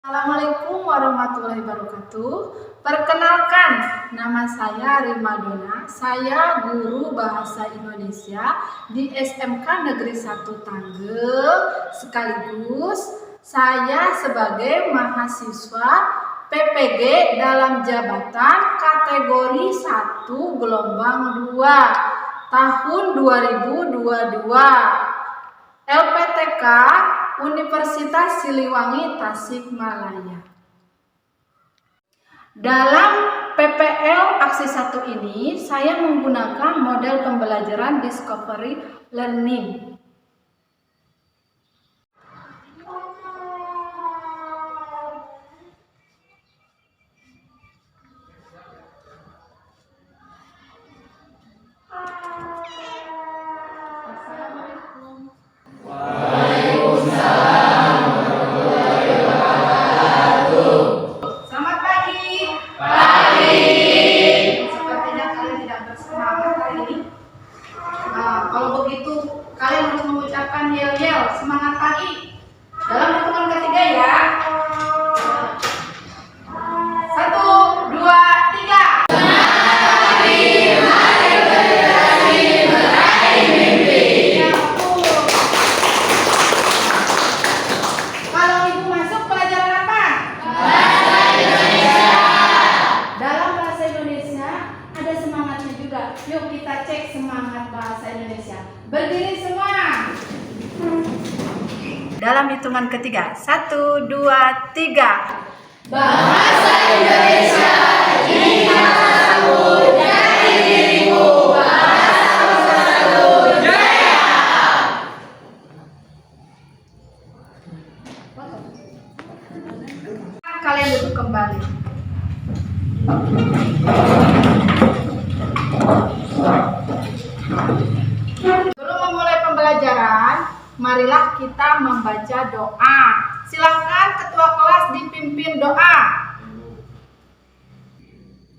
Assalamualaikum warahmatullahi wabarakatuh. Perkenalkan, nama saya Rimadona. Saya guru Bahasa Indonesia di SMK Negeri 1 Tanggel. Sekaligus saya sebagai mahasiswa PPG dalam jabatan kategori 1 gelombang 2 tahun 2022. LPTK Universitas Siliwangi Tasikmalaya. Dalam PPL Aksi 1 ini, saya menggunakan model pembelajaran Discovery Learning. Kalau begitu, kalian harus mengucapkan yel-yel, semangat pagi. Dalam hitungan ketiga ya. 1, 2, 3. Kalau ibu masuk pelajaran apa? Bahasa Indonesia. Dalam bahasa Indonesia ada semangatnya juga. Yuk kita cek semangat bahasa Indonesia. Berdiri semua. Dalam hitungan ketiga. 1, 2, 3. Bahasa Indonesia jika sambut dari dirimu. Bahasa satu jaya. Kalian duduk kembali. Sebelum memulai pembelajaran, marilah kita membaca doa. Silakan ketua kelas dipimpin doa.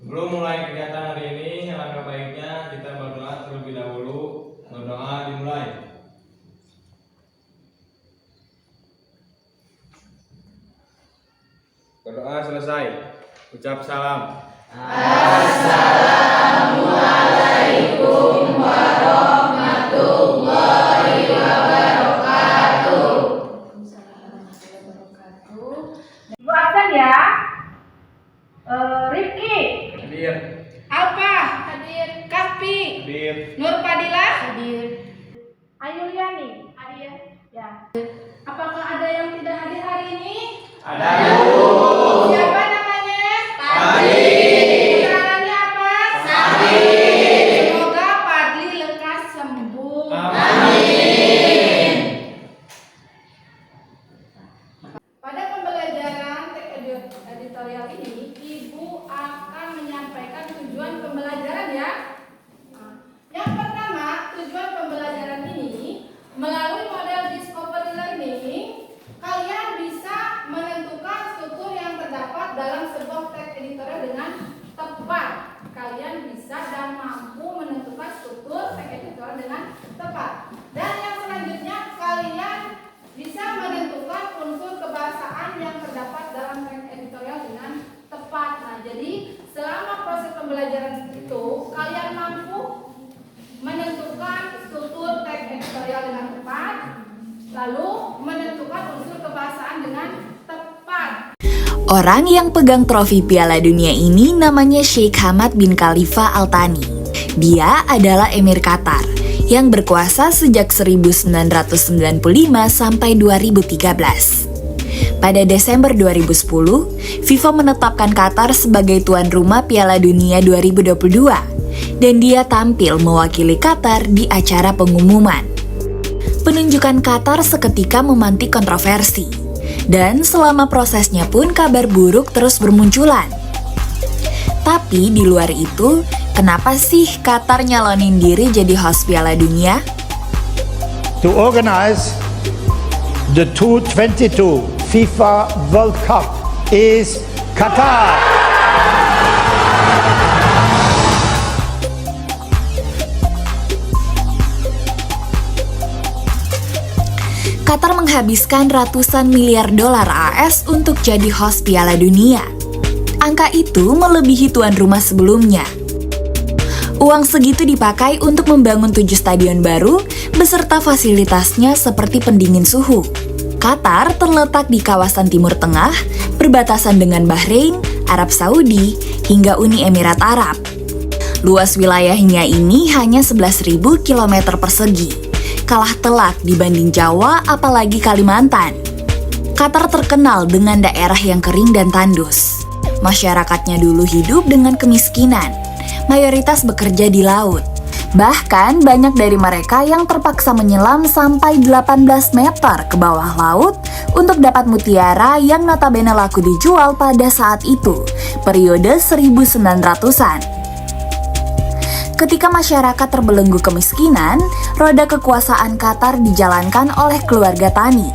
Sebelum mulai kegiatan hari ini, alangkah baiknya kita berdoa terlebih dahulu. Berdoa dimulai. Berdoa selesai. Ucap salam. Assalamualaikum warahmatullahi wabarakatuh. Ibu absen ya. Rifki, Hadir. Alfa, hadir. Kafi, Hadir. Nur Fadila, hadir. Ayuliani, hadir. Ya. Apakah ada yang tidak hadir hari ini? Ada. Siapa namanya? Fadli. Kenalannya apa? Fadli. Semoga Fadli lekas sembuh. Amin. Pada pembelajaran teks editorial ini, Ibu akan menyampaikan tujuan pembelajaran ya. Yang pertama, tujuan pembelajaran ini melalui model Discovery Learning, kalian bisa menentukan struktur yang terdapat dalam sebuah teks editorial dengan tepat. Kalian bisa dan mampu menentukan struktur teks editorial dengan tepat. Dan yang selanjutnya, kalian bisa menentukan unsur kebahasaan yang terdapat dalam teks editorial dengan tepat. Nah, jadi selama proses pembelajaran itu, kalian mampu menentukan struktur teks editorial dengan tepat, lalu menentukan unsur kebahasaan dengan tepat. Orang yang pegang trofi Piala Dunia ini namanya Sheikh Hamad bin Khalifa Al Thani. Dia adalah Emir Qatar yang berkuasa sejak 1995 sampai 2013. Pada Desember 2010, FIFA menetapkan Qatar sebagai tuan rumah Piala Dunia 2022 dan dia tampil mewakili Qatar di acara pengumuman. Penunjukan Qatar seketika memantik kontroversi, dan selama prosesnya pun kabar buruk terus bermunculan. Tapi di luar itu, kenapa sih Qatar nyalonin diri jadi host Piala Dunia? To organize the 2022 FIFA World Cup is Qatar. Qatar menghabiskan ratusan miliar dolar AS untuk jadi host Piala Dunia. Angka itu melebihi tuan rumah sebelumnya. Uang segitu dipakai untuk membangun 7 stadion baru beserta fasilitasnya seperti pendingin suhu. Qatar terletak di kawasan Timur Tengah, berbatasan dengan Bahrain, Arab Saudi, hingga Uni Emirat Arab. Luas wilayahnya ini hanya 11.000 km persegi. Kalah telak dibanding Jawa apalagi Kalimantan. Qatar terkenal dengan daerah yang kering dan tandus. Masyarakatnya dulu hidup dengan kemiskinan. Mayoritas bekerja di laut. Bahkan banyak dari mereka yang terpaksa menyelam sampai 18 meter ke bawah laut untuk dapat mutiara yang notabene laku dijual pada saat itu, periode 1900-an. Ketika masyarakat terbelenggu kemiskinan, roda kekuasaan Qatar dijalankan oleh keluarga Thani.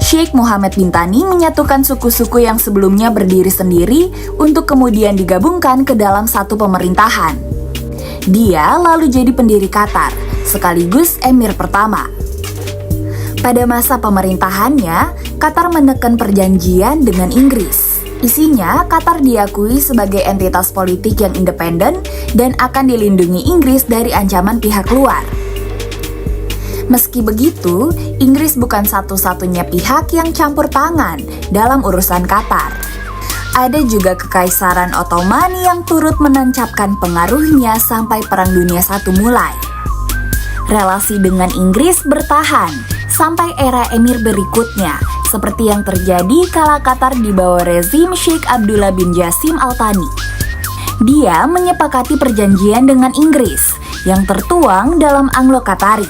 Sheikh Mohammed bin Thani menyatukan suku-suku yang sebelumnya berdiri sendiri untuk kemudian digabungkan ke dalam satu pemerintahan. Dia lalu jadi pendiri Qatar, sekaligus emir pertama. Pada masa pemerintahannya, Qatar menekan perjanjian dengan Inggris. Isinya, Qatar diakui sebagai entitas politik yang independen dan akan dilindungi Inggris dari ancaman pihak luar. Meski begitu, Inggris bukan satu-satunya pihak yang campur tangan dalam urusan Qatar. Ada juga Kekaisaran Ottoman yang turut menancapkan pengaruhnya sampai Perang Dunia I mulai. Relasi dengan Inggris bertahan sampai era emir berikutnya, seperti yang terjadi kala Qatar di bawah rezim Sheikh Abdullah bin Jassim Al Thani. Dia menyepakati perjanjian dengan Inggris yang tertuang dalam Anglo-Qatari.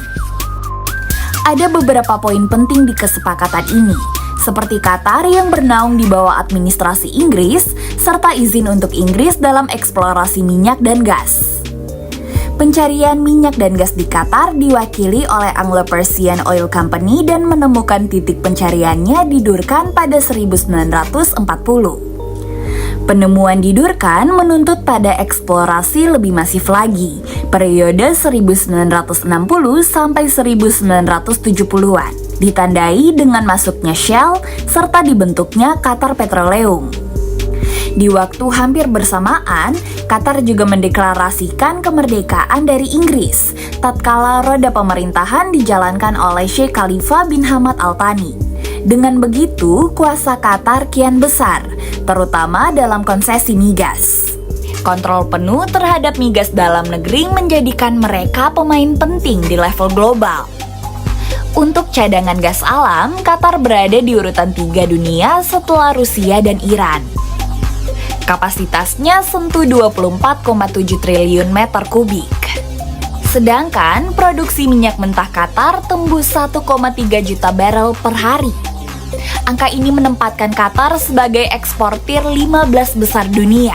Ada beberapa poin penting di kesepakatan ini, seperti Qatar yang bernaung di bawah administrasi Inggris, serta izin untuk Inggris dalam eksplorasi minyak dan gas. Pencarian minyak dan gas di Qatar diwakili oleh Anglo-Persian Oil Company dan menemukan titik pencariannya di Durkan pada 1940. Penemuan di Durkan menuntut pada eksplorasi lebih masif lagi, periode 1960 sampai 1970-an, ditandai dengan masuknya Shell serta dibentuknya Qatar Petroleum. Di waktu hampir bersamaan, Qatar juga mendeklarasikan kemerdekaan dari Inggris, tatkala roda pemerintahan dijalankan oleh Sheikh Khalifa bin Hamad Al Thani. Dengan begitu, kuasa Qatar kian besar, terutama dalam konsesi migas. Kontrol penuh terhadap migas dalam negeri menjadikan mereka pemain penting di level global. Untuk cadangan gas alam, Qatar berada di urutan 3 dunia setelah Rusia dan Iran. Kapasitasnya sentuh 24,7 triliun meter kubik. Sedangkan produksi minyak mentah Qatar tembus 1,3 juta barel per hari. Angka ini menempatkan Qatar sebagai eksportir 15 besar dunia.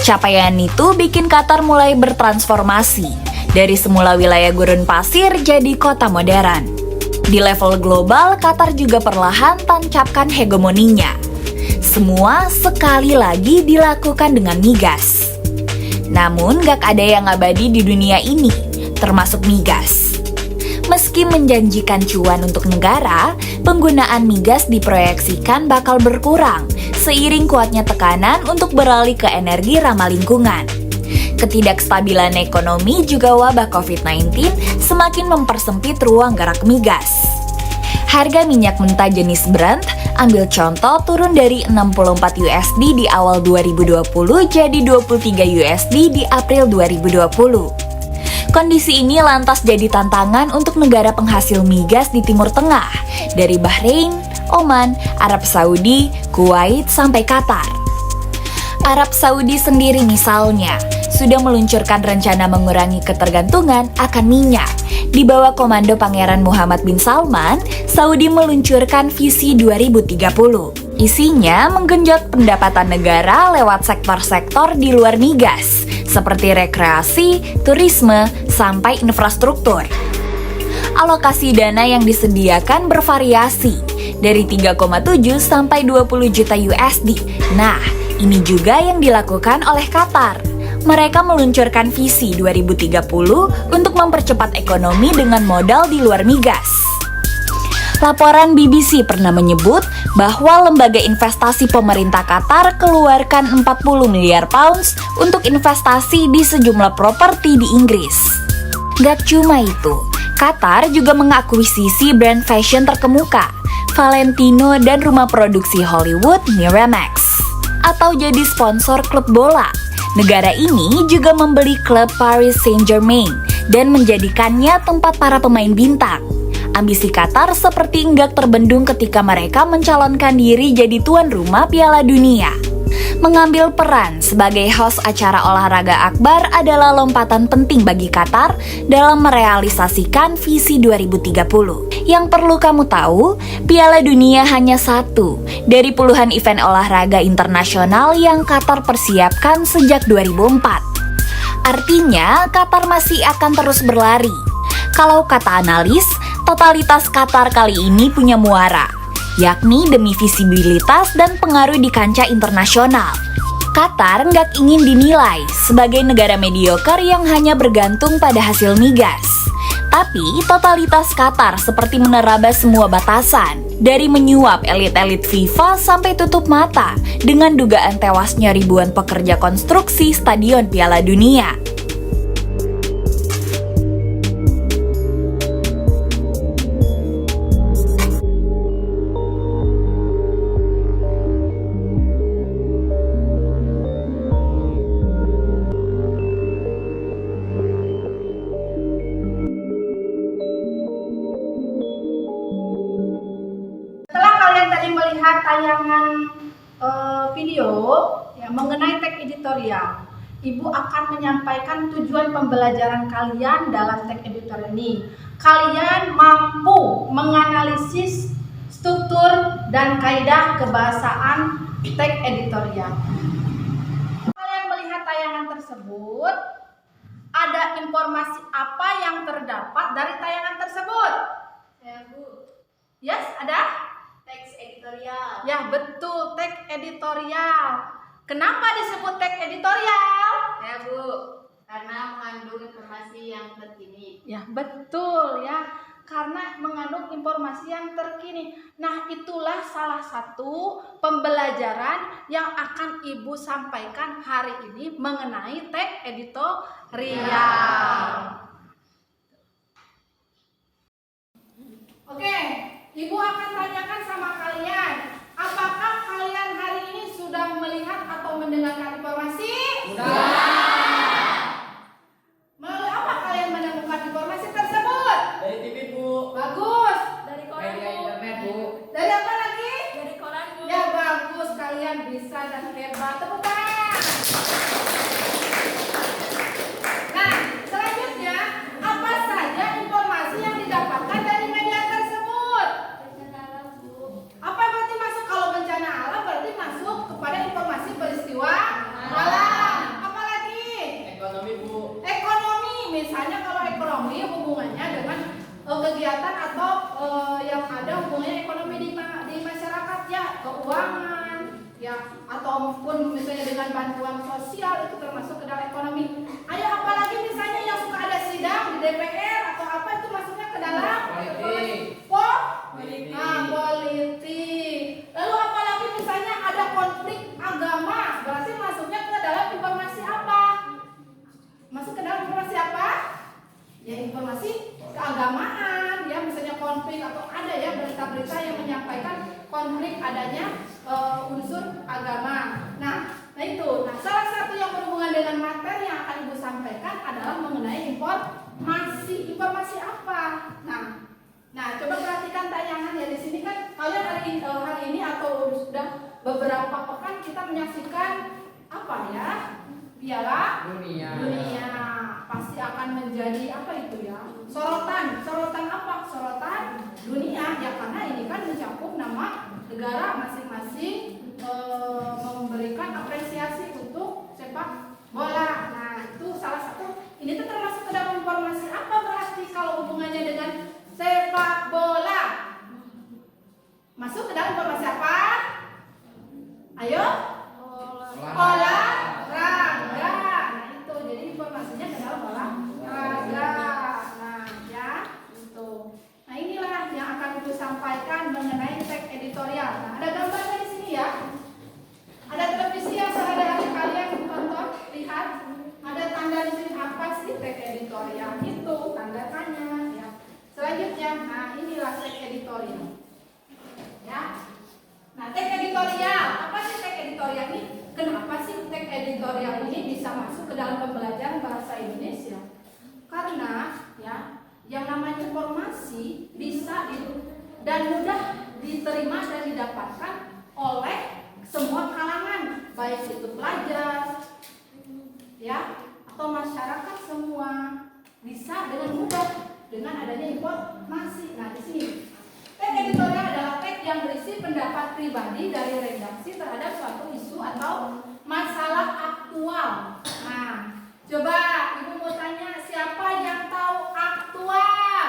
Capaian itu bikin Qatar mulai bertransformasi dari semula wilayah gurun pasir jadi kota modern. Di level global, Qatar juga perlahan tancapkan hegemoninya. Semua sekali lagi dilakukan dengan migas. Namun gak ada yang abadi di dunia ini, termasuk migas. Meski menjanjikan cuan untuk negara, penggunaan migas diproyeksikan bakal berkurang seiring kuatnya tekanan untuk beralih ke energi ramah lingkungan. Ketidakstabilan ekonomi juga wabah COVID-19 semakin mempersempit ruang gerak migas. Harga minyak mentah jenis Brent, ambil contoh, turun dari 64 USD di awal 2020 jadi 23 USD di April 2020. Kondisi ini lantas jadi tantangan untuk negara penghasil migas di Timur Tengah, dari Bahrain, Oman, Arab Saudi, Kuwait, sampai Qatar. Arab Saudi sendiri misalnya, sudah meluncurkan rencana mengurangi ketergantungan akan minyak. Di bawah komando Pangeran Muhammad bin Salman, Saudi meluncurkan visi 2030. Isinya menggenjot pendapatan negara lewat sektor-sektor di luar migas, seperti rekreasi, turisme, sampai infrastruktur. Alokasi dana yang disediakan bervariasi, dari 3,7 sampai 20 juta USD. Nah, ini juga yang dilakukan oleh Qatar. Mereka meluncurkan visi 2030 untuk mempercepat ekonomi dengan modal di luar migas. Laporan BBC pernah menyebut bahwa lembaga investasi pemerintah Qatar keluarkan 40 miliar pounds untuk investasi di sejumlah properti di Inggris. Gak cuma itu, Qatar juga mengakuisisi brand fashion terkemuka, Valentino dan rumah produksi Hollywood Miramax. Atau jadi sponsor klub bola. Negara ini juga membeli klub Paris Saint-Germain dan menjadikannya tempat para pemain bintang. Ambisi Qatar seperti enggak terbendung ketika mereka mencalonkan diri jadi tuan rumah Piala Dunia. Mengambil peran sebagai host acara olahraga akbar adalah lompatan penting bagi Qatar dalam merealisasikan visi 2030. Yang perlu kamu tahu, Piala Dunia hanya satu dari puluhan event olahraga internasional yang Qatar persiapkan sejak 2004. Artinya, Qatar masih akan terus berlari. Kalau kata analis, totalitas Qatar kali ini punya muara, yakni demi visibilitas dan pengaruh di kancah internasional. Qatar nggak ingin dinilai sebagai negara mediocre yang hanya bergantung pada hasil migas. Tapi totalitas Qatar seperti menerabas semua batasan, dari menyuap elit-elit FIFA sampai tutup mata dengan dugaan tewasnya ribuan pekerja konstruksi Stadion Piala Dunia. Melihat tayangan video ya, mengenai teks editorial, Ibu akan menyampaikan tujuan pembelajaran kalian dalam teks editorial ini. Kalian mampu menganalisis struktur dan kaidah kebahasaan teks editorial. Kalian melihat tayangan tersebut, ada informasi apa yang terdapat dari tayangan tersebut? Ya, Bu. Yes, ada? Teks editorial. Ya, betul, teks editorial. Kenapa disebut teks editorial? Ya, Bu, karena mengandung informasi yang terkini. Ya, betul ya. Karena mengandung informasi yang terkini. Nah, itulah salah satu pembelajaran yang akan Ibu sampaikan hari ini mengenai teks editorial. Oke. Ibu akan tanyakan sama kalian, apakah kalian hari ini sudah melihat atau mendengarkan informasi? Sudah. Melalui apa kalian menemukan informasi tersebut? Dari TV, Bu. Bagus. Dari koran, Media internet, Bu. Dari apa lagi? Dari koran, Bu. Ya, bagus, kalian bisa dan hebat. Tepuk tangan. Nah, selanjutnya, apa saja informasi yang didapatkan dari media tersebut? Apa berarti masuk? Kalau bencana alam berarti masuk kepada informasi peristiwa alam. Apa lagi? Ekonomi, Bu. Ekonomi, misalnya kalau ekonomi hubungannya dengan kegiatan atau yang ada hubungannya ekonomi di masyarakat ya, keuangan ya, ataupun misalnya dengan bantuan sosial itu termasuk ke dalam ekonomi. Ayo, apalagi misalnya yang suka ada sidang di DPR atau apa itu masuknya ke dalam Politik. Politik. Lalu apalagi misalnya ada konflik agama, berarti masuknya ke dalam informasi apa? Masuk ke dalam informasi apa? Ya, informasi keagamaan ya, misalnya konflik atau ada ya berita-berita yang menyampaikan konflik adanya unsur agama. Nah itu. Nah, salah satu yang berhubungan dengan materi yang akan Ibu sampaikan adalah mengenai informasi. Informasi apa? Nah, coba perhatikan tayangan ya, di sini kan kalian hari ini atau sudah beberapa pekan kita menyaksikan apa ya? Piala Dunia. Pasti akan menjadi apa itu ya? Sorotan apa? Sorotan dunia ya, karena ini kan mencakup nama negara masing-masing, memberikan apresiasi untuk sepak bola. Nah, itu salah satu. Ini tuh termasuk ke dalam informasi apa berarti kalau hubungannya dengan sepak bola? Masuk ke dalam informasi apa? Ayo? Olahraga. Nah, itu. Jadi informasinya ke dalam olahraga. Nah, ya, itu. Nah, inilah yang akan Ibu sampaikan mengenai teks editorial. Nah, ada gambarnya di sini ya. Ada televisi yang sehari-hari kalian tonton, lihat. Ada tanda di sini, apa sih teks editorial itu? Tanda tanya ya. Selanjutnya, nah inilah teks editorial. Ya. Nah, teks editorial, apa sih teks editorial ini? Kenapa sih teks editorial ini bisa masuk ke dalam pembelajaran bahasa Indonesia? Karena ya, yang namanya informasi bisa dan mudah diterima dan didapatkan oleh semua kalangan, baik itu pelajar, ya, atau masyarakat semua bisa dengan mudah dengan adanya informasi. Nah, di sini teks editorial adalah teks yang berisi pendapat pribadi dari redaksi terhadap suatu isu atau masalah aktual. Nah, coba Ibu mau tanya, siapa yang tahu aktual?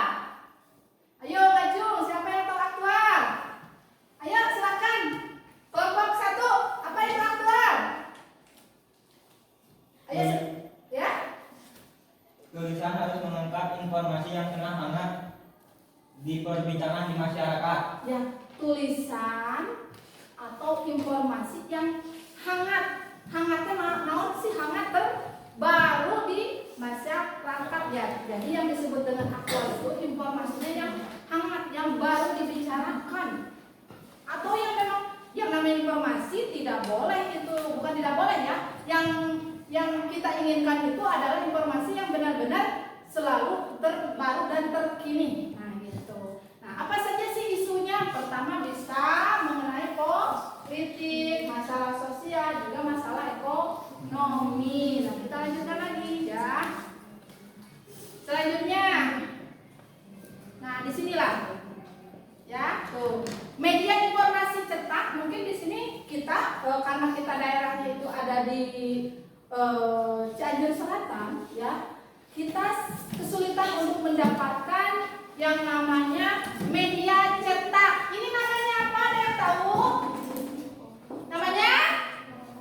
Ayo Kajung, siapa yang tahu aktual? Ayo silakan. Kelompok 1, apa itu aktual? Ayo, ya. Tulisan harus mengangkat informasi yang tengah hangat diperbincangkan di masyarakat. Ya, tulisan atau informasi yang hangat. Hangatnya naon sih hangat baru di masyarakat ya. Jadi yang disebut dengan aktual itu informasinya yang hangat, yang baru dibicarakan. Atau yang memang yang namanya informasi tidak boleh itu, bukan tidak boleh ya. Yang kita inginkan itu adalah informasi yang benar-benar selalu terbaru dan terkini. Nah, gitu. Nah, apa saja sih isunya? Pertama bisa mengenai politik, masalah sosial, juga masalah ekonomi. Nah, kita lanjutkan lagi ya. Selanjutnya, nah disinilah ya tuh media informasi cetak. Mungkin di sini kita karena kita daerahnya itu ada di Cianjur Selatan ya, kita kesulitan untuk mendapatkan yang namanya media cetak. Ini namanya apa? Ada yang tahu? Namanya?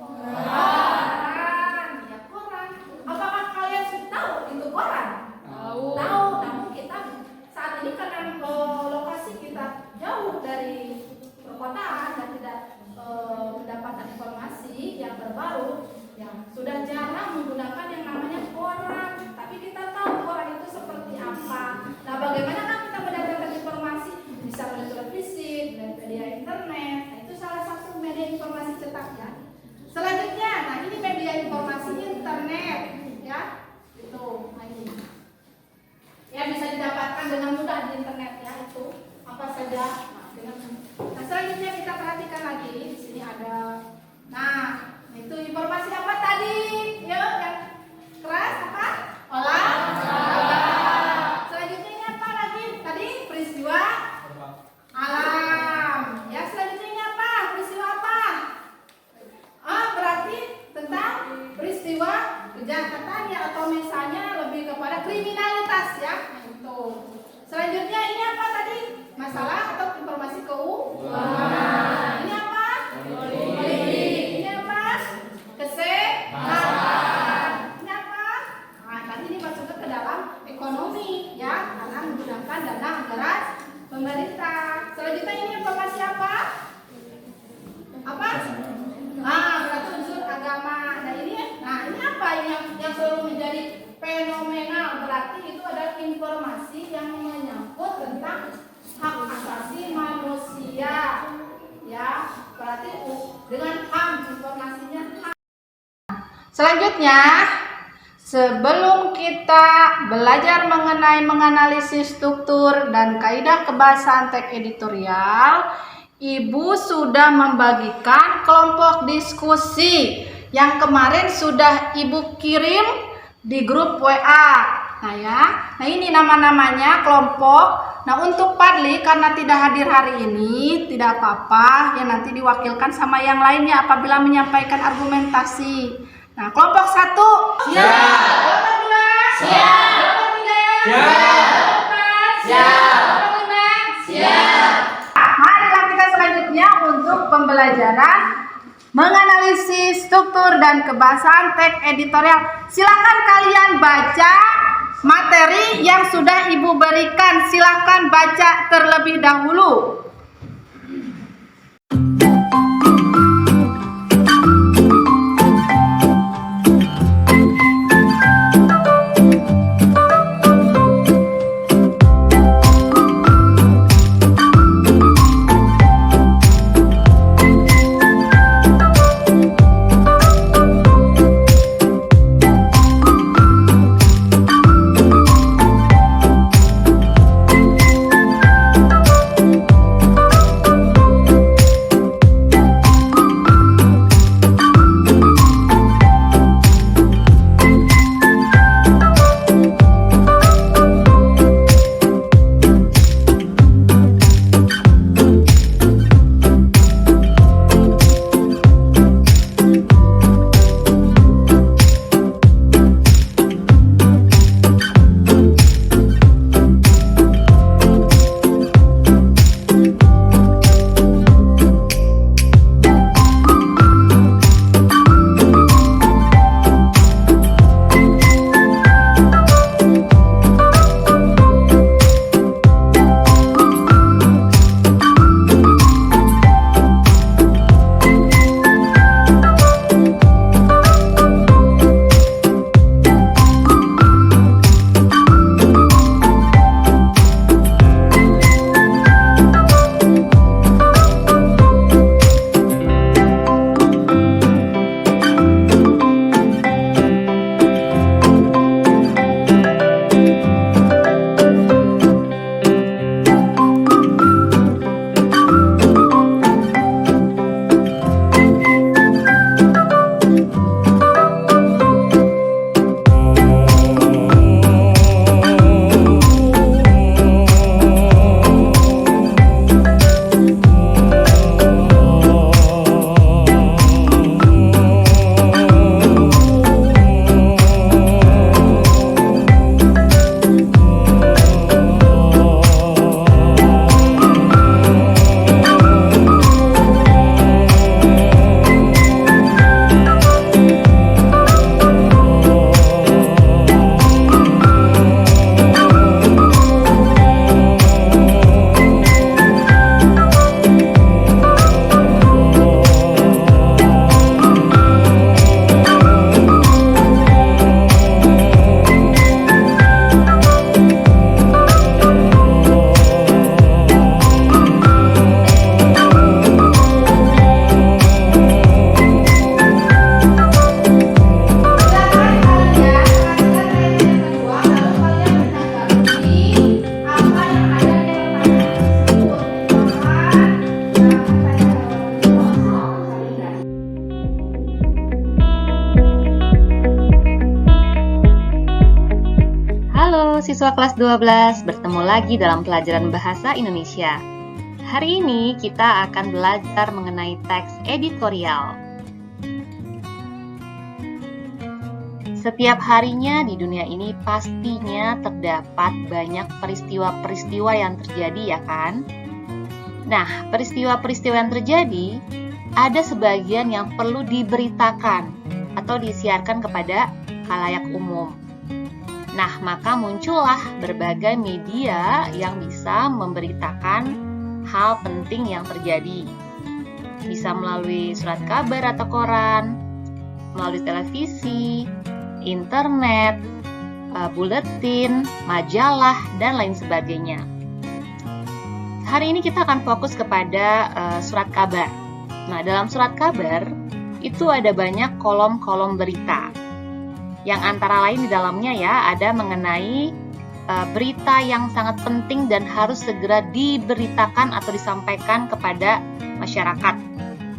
Koran. Ya, koran. Apakah kalian sudah tahu itu koran? Tahu. Namun kita saat ini karena lokasi kita jauh dari perkotaan dan tidak mendapatkan informasi yang terbaru, yang sudah jarang menggunakan yang namanya koran. Tapi kita tahu koran itu seperti apa. Nah, bagaimana kan kita mendapatkan informasi? Bisa melalui televisi, media internet. Nah, itu salah satu media informasi cetak ya. Selanjutnya, nah ini media informasi internet ya. Itu ini. Ya, bisa didapatkan dengan mudah di internet ya, itu apa saja. Nah, selanjutnya kita perhatikan lagi di sini ada. Nah, itu informasi apa tadi? Yuk, yang keras apa? Olahraga. Selanjutnya ini apa lagi? Tadi peristiwa alam. Ya, selanjutnya ini apa? Peristiwa apa? Berarti tentang peristiwa kejahatan ya, atau misalnya lebih kepada kriminalitas ya. Itu. Selanjutnya ini apa tadi? Masalah atau informasi keuangan. Ini apa? Politik. Ini apa? Kesehatan. Ini apa? Nah, tadi ini masuknya ke dalam ekonomi ya, karena menggunakan dana anggaran pemerintah. Selanjutnya ini informasi apa? Apa? Berarti unsur agama. Nah ini apa yang selalu menjadi fenomenal? Berarti itu adalah informasi yang menyangkut tentang hak asasi manusia. Ya, berarti dengan HAM informasinya HAM. Selanjutnya, sebelum kita belajar mengenai menganalisis struktur dan kaidah kebahasaan teks editorial, Ibu sudah membagikan kelompok diskusi yang kemarin sudah Ibu kirim di grup WA. Nah ya, nah ini nama-namanya kelompok. Nah untuk Padli karena tidak hadir hari ini, tidak apa-apa, ya nanti diwakilkan sama yang lainnya apabila menyampaikan argumentasi. Nah kelompok 1 siap. Kelompok 2 siap. Kelompok 3 siap. Siap. Kelompok 5 siap. Marilah kita selanjutnya untuk pembelajaran menganalisis struktur dan kebahasaan teks editorial. Silakan kalian baca materi yang sudah Ibu berikan. Silahkan baca terlebih dahulu. siswa kelas 12, bertemu lagi dalam pelajaran Bahasa Indonesia. Hari ini kita akan belajar mengenai teks editorial. Setiap harinya di dunia ini pastinya terdapat banyak peristiwa-peristiwa yang terjadi, ya kan? Nah, peristiwa-peristiwa yang terjadi, ada sebagian yang perlu diberitakan atau disiarkan kepada khalayak umum. Nah, maka muncullah berbagai media yang bisa memberitakan hal penting yang terjadi. Bisa melalui surat kabar atau koran, melalui televisi, internet, buletin, majalah, dan lain sebagainya. Hari ini kita akan fokus kepada surat kabar. Nah, dalam surat kabar itu ada banyak kolom-kolom berita. Yang antara lain di dalamnya ya ada mengenai berita yang sangat penting dan harus segera diberitakan atau disampaikan kepada masyarakat.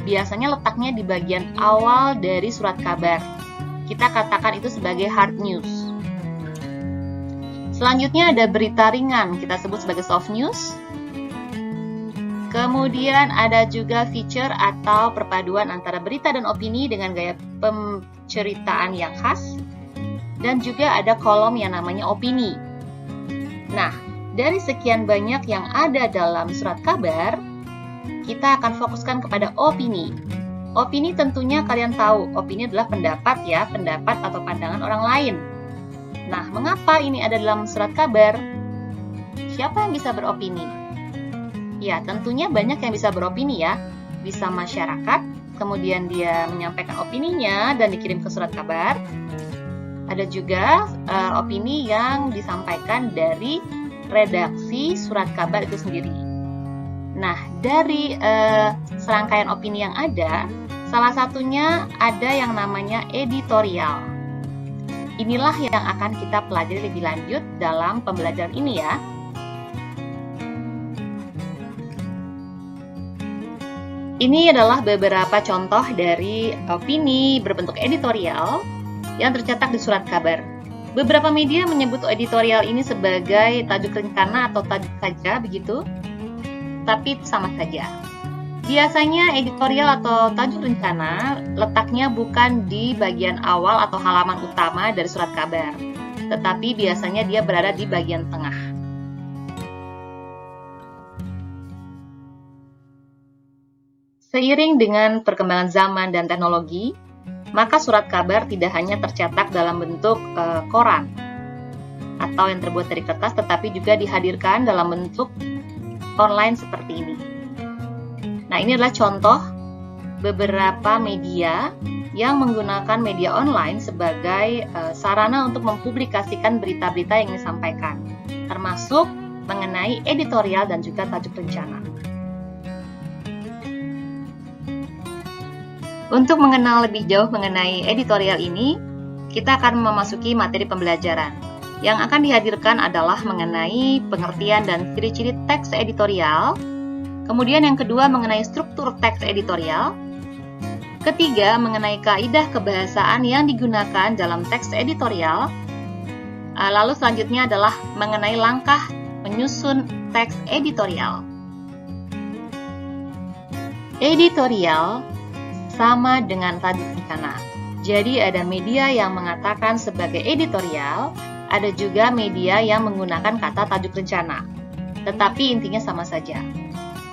Biasanya letaknya di bagian awal dari surat kabar. Kita katakan itu sebagai hard news. Selanjutnya ada berita ringan, kita sebut sebagai soft news. Kemudian ada juga feature atau perpaduan antara berita dan opini dengan gaya penceritaan yang khas. Dan juga ada kolom yang namanya opini. Nah, dari sekian banyak yang ada dalam surat kabar, kita akan fokuskan kepada opini. Opini tentunya kalian tahu, opini adalah pendapat ya, pendapat atau pandangan orang lain. Nah, mengapa ini ada dalam surat kabar? Siapa yang bisa beropini? Ya, tentunya banyak yang bisa beropini ya. Bisa masyarakat, kemudian dia menyampaikan opininya dan dikirim ke surat kabar. Ada juga opini yang disampaikan dari redaksi surat kabar itu sendiri. Nah, dari serangkaian opini yang ada, salah satunya ada yang namanya editorial. Inilah yang akan kita pelajari lebih lanjut dalam pembelajaran ini ya. Ini adalah beberapa contoh dari opini berbentuk editorial yang tercetak di surat kabar. Beberapa media menyebut editorial ini sebagai tajuk rencana atau tajuk saja begitu, tapi sama saja. Biasanya editorial atau tajuk rencana letaknya bukan di bagian awal atau halaman utama dari surat kabar, tetapi biasanya dia berada di bagian tengah. Seiring dengan perkembangan zaman dan teknologi, maka surat kabar tidak hanya tercetak dalam bentuk koran atau yang terbuat dari kertas, tetapi juga dihadirkan dalam bentuk online seperti ini. Nah, ini adalah contoh beberapa media yang menggunakan media online sebagai sarana untuk mempublikasikan berita-berita yang disampaikan, termasuk mengenai editorial dan juga tajuk rencana. Untuk mengenal lebih jauh mengenai editorial ini, kita akan memasuki materi pembelajaran. Yang akan dihadirkan adalah mengenai pengertian dan ciri-ciri teks editorial. Kemudian yang kedua mengenai struktur teks editorial. Ketiga mengenai kaidah kebahasaan yang digunakan dalam teks editorial. Lalu selanjutnya adalah mengenai langkah menyusun teks editorial. Editorial sama dengan tajuk rencana. Jadi ada media yang mengatakan sebagai editorial, ada juga media yang menggunakan kata tajuk rencana. Tetapi intinya sama saja.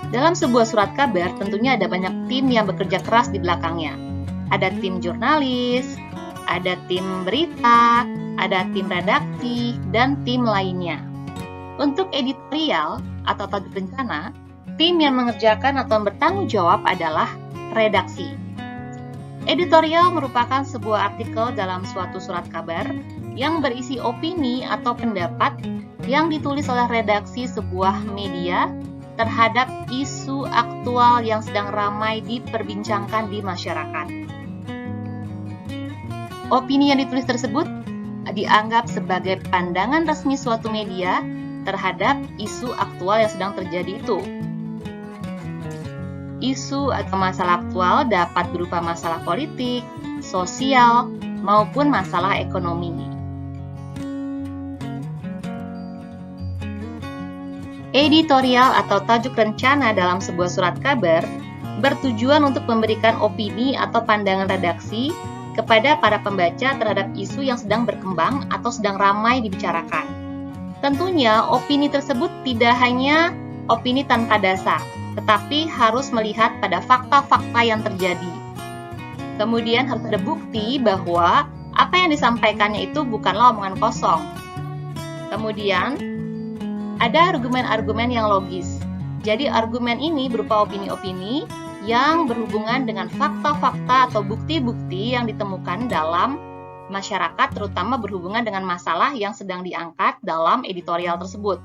Dalam sebuah surat kabar tentunya ada banyak tim yang bekerja keras di belakangnya. Ada tim jurnalis, ada tim berita, ada tim redaksi, dan tim lainnya. Untuk editorial atau tajuk rencana, tim yang mengerjakan atau bertanggung jawab adalah redaksi. Editorial merupakan sebuah artikel dalam suatu surat kabar yang berisi opini atau pendapat yang ditulis oleh redaksi sebuah media terhadap isu aktual yang sedang ramai diperbincangkan di masyarakat. Opini yang ditulis tersebut dianggap sebagai pandangan resmi suatu media terhadap isu aktual yang sedang terjadi itu. Isu atau masalah aktual dapat berupa masalah politik, sosial, maupun masalah ekonomi. Editorial atau tajuk rencana dalam sebuah surat kabar bertujuan untuk memberikan opini atau pandangan redaksi kepada para pembaca terhadap isu yang sedang berkembang atau sedang ramai dibicarakan. Tentunya opini tersebut tidak hanya opini tanpa dasar, tetapi harus melihat pada fakta-fakta yang terjadi. Kemudian harus ada bukti bahwa apa yang disampaikannya itu bukanlah omongan kosong. Kemudian ada argumen-argumen yang logis. Jadi argumen ini berupa opini-opini yang berhubungan dengan fakta-fakta atau bukti-bukti yang ditemukan dalam masyarakat, terutama berhubungan dengan masalah yang sedang diangkat dalam editorial tersebut.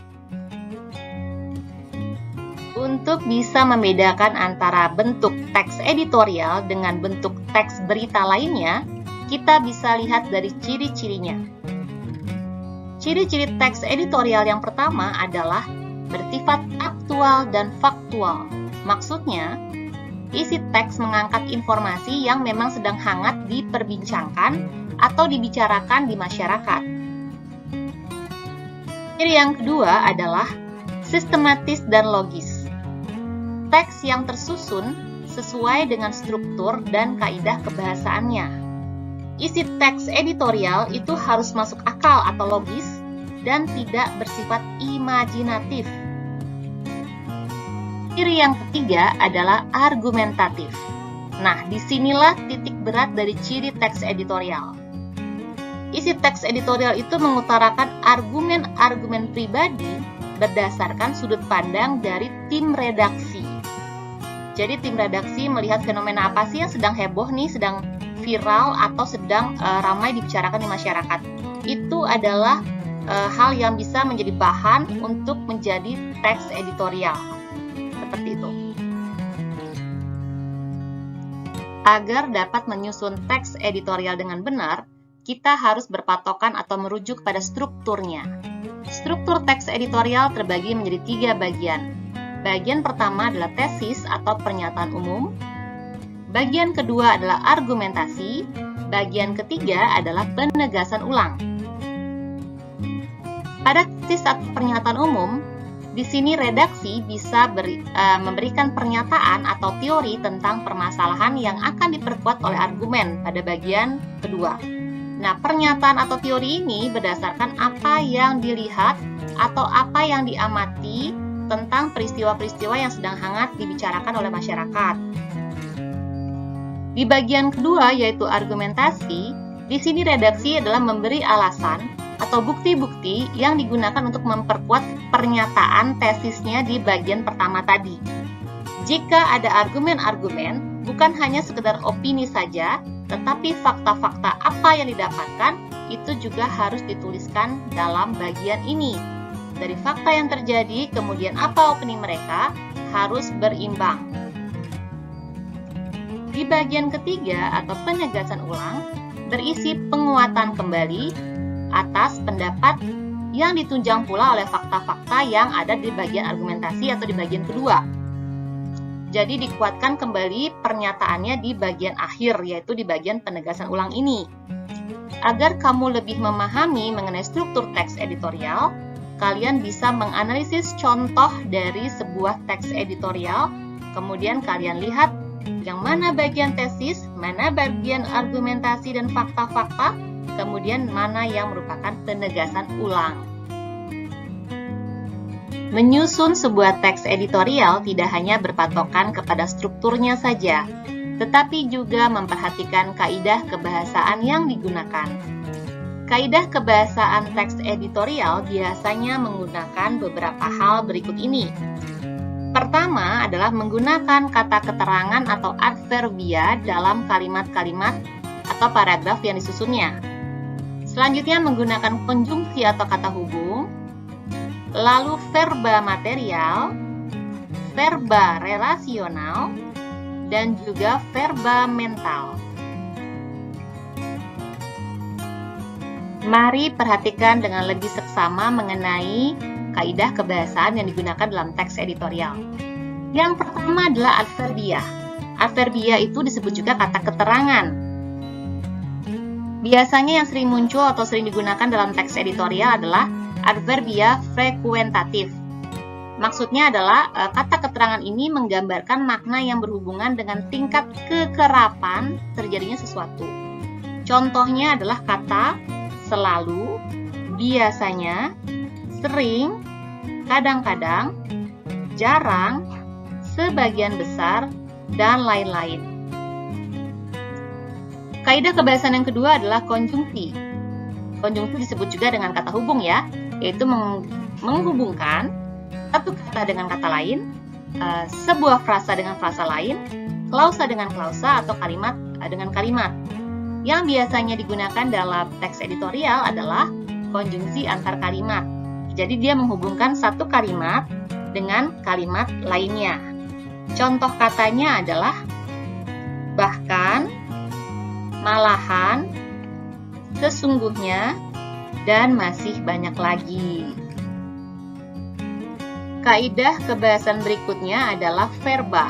Untuk bisa membedakan antara bentuk teks editorial dengan bentuk teks berita lainnya, kita bisa lihat dari ciri-cirinya. Ciri-ciri teks editorial yang pertama adalah bersifat aktual dan faktual. Maksudnya, isi teks mengangkat informasi yang memang sedang hangat diperbincangkan atau dibicarakan di masyarakat. Ciri yang kedua adalah sistematis dan logis. Teks yang tersusun sesuai dengan struktur dan kaidah kebahasaannya. Isi teks editorial itu harus masuk akal atau logis dan tidak bersifat imajinatif. Ciri yang ketiga adalah argumentatif. Nah, disinilah titik berat dari ciri teks editorial. isi teks editorial itu mengutarakan argumen-argumen pribadi berdasarkan sudut pandang dari tim redaksi. Jadi tim redaksi melihat fenomena apa sih yang sedang heboh nih, sedang viral atau sedang ramai dibicarakan di masyarakat. Itu adalah hal yang bisa menjadi bahan untuk menjadi teks editorial. Seperti itu. Agar dapat menyusun teks editorial dengan benar, kita harus berpatokan atau merujuk pada strukturnya. Struktur teks editorial terbagi menjadi 3 bagian. Bagian pertama adalah tesis atau pernyataan umum. Bagian kedua adalah argumentasi. Bagian ketiga adalah penegasan ulang. Pada tesis atau pernyataan umum, di sini redaksi bisa memberikan pernyataan atau teori tentang permasalahan yang akan diperkuat oleh argumen pada bagian kedua. Nah, pernyataan atau teori ini berdasarkan apa yang dilihat atau apa yang diamati tentang peristiwa-peristiwa yang sedang hangat dibicarakan oleh masyarakat. Di bagian kedua, yaitu argumentasi, di sini redaksi adalah memberi alasan atau bukti-bukti yang digunakan untuk memperkuat pernyataan tesisnya di bagian pertama tadi. Jika ada argumen-argumen, bukan hanya sekedar opini saja, tetapi fakta-fakta apa yang didapatkan itu juga harus dituliskan dalam bagian ini. Dari fakta yang terjadi, kemudian apa opini mereka, harus berimbang. Di bagian ketiga atau penegasan ulang, berisi penguatan kembali atas pendapat yang ditunjang pula oleh fakta-fakta yang ada di bagian argumentasi atau di bagian kedua. Jadi dikuatkan kembali pernyataannya di bagian akhir, yaitu di bagian penegasan ulang ini. Agar kamu lebih memahami mengenai struktur teks editorial, kalian bisa menganalisis contoh dari sebuah teks editorial, kemudian kalian lihat yang mana bagian tesis, mana bagian argumentasi dan fakta-fakta, kemudian mana yang merupakan penegasan ulang. Menyusun sebuah teks editorial tidak hanya berpatokan kepada strukturnya saja, tetapi juga memperhatikan kaidah kebahasaan yang digunakan. Kaidah kebahasaan teks editorial biasanya menggunakan beberapa hal berikut ini. Pertama adalah menggunakan kata keterangan atau adverbia dalam kalimat-kalimat atau paragraf yang disusunnya. Selanjutnya menggunakan konjungsi atau kata hubung, lalu verba material, verba relasional, dan juga verba mental. Mari perhatikan dengan lebih seksama mengenai kaidah kebahasaan yang digunakan dalam teks editorial. Yang pertama adalah adverbia. Adverbia itu disebut juga kata keterangan. Biasanya yang sering muncul atau sering digunakan dalam teks editorial adalah adverbia frekuentatif. Maksudnya adalah kata keterangan ini menggambarkan makna yang berhubungan dengan tingkat kekerapan terjadinya sesuatu. Contohnya adalah kata selalu, biasanya, sering, kadang-kadang, jarang, sebagian besar, dan lain-lain. Kaidah kebahasaan yang kedua adalah konjungsi. Konjungsi disebut juga dengan kata hubung ya, yaitu menghubungkan satu kata dengan kata lain, sebuah frasa dengan frasa lain, klausa dengan klausa, atau kalimat dengan kalimat. Yang biasanya digunakan dalam teks editorial adalah konjungsi antar kalimat. Jadi dia menghubungkan satu kalimat dengan kalimat lainnya. Contoh katanya adalah bahkan, malahan, sesungguhnya, dan masih banyak lagi. Kaidah kebahasaan berikutnya adalah verba.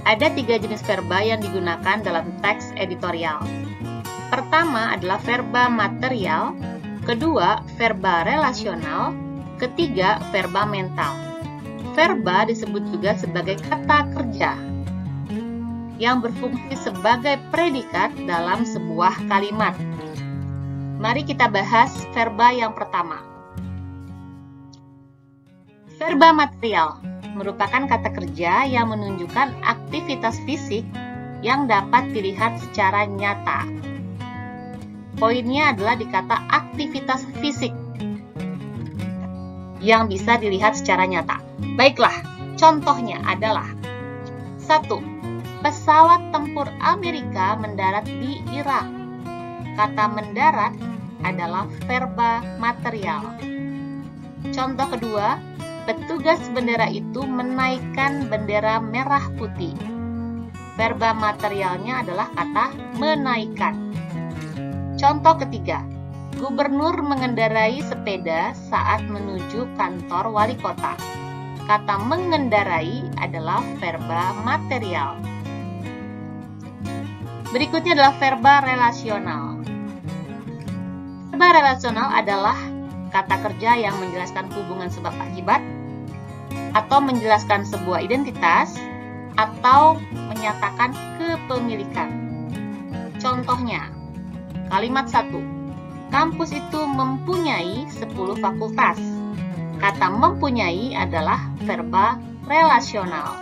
Ada 3 jenis verba yang digunakan dalam teks editorial. Pertama adalah verba material, kedua verba relasional, ketiga verba mental. Verba disebut juga sebagai kata kerja yang berfungsi sebagai predikat dalam sebuah kalimat. Mari kita bahas verba yang pertama. Verba material merupakan kata kerja yang menunjukkan aktivitas fisik yang dapat dilihat secara nyata. Poinnya adalah di kata aktivitas fisik yang bisa dilihat secara nyata. Baiklah, contohnya adalah 1. Pesawat tempur Amerika mendarat di Irak. Kata mendarat adalah verba material. Contoh kedua, petugas bendera itu menaikkan bendera merah putih. Verba materialnya adalah kata menaikkan. Contoh ketiga, gubernur mengendarai sepeda saat menuju kantor wali kota. Kata mengendarai adalah verba material. Berikutnya adalah verba relasional. Verba relasional adalah kata kerja yang menjelaskan hubungan sebab akibat, atau menjelaskan sebuah identitas, atau menyatakan kepemilikan. Contohnya, kalimat 1. Kampus itu mempunyai 10 fakultas. Kata mempunyai adalah verba relasional.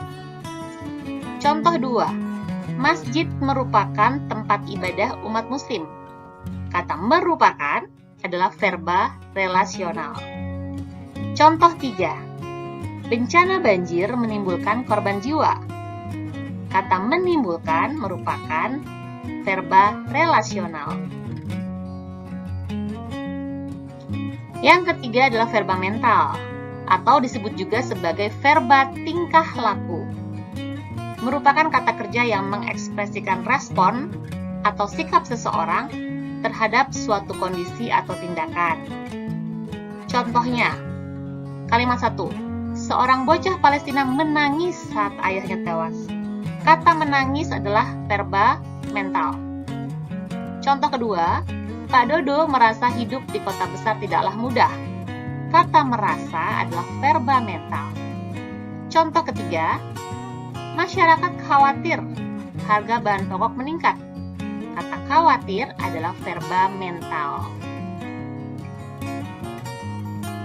Contoh 2. Masjid merupakan tempat ibadah umat muslim. Kata merupakan adalah verba relasional. Contoh 3. Bencana banjir menimbulkan korban jiwa. Kata menimbulkan merupakan verba relasional. Yang ketiga adalah verba mental, atau disebut juga sebagai verba tingkah laku. Merupakan kata kerja yang mengekspresikan respon atau sikap seseorang terhadap suatu kondisi atau tindakan. Contohnya, kalimat 1. Seorang bocah Palestina menangis saat ayahnya tewas. Kata menangis adalah verba mental. Contoh kedua, Pak Dodo merasa hidup di kota besar tidaklah mudah. Kata merasa adalah verba mental. Contoh ketiga, masyarakat khawatir harga bahan pokok meningkat. Kata khawatir adalah verba mental.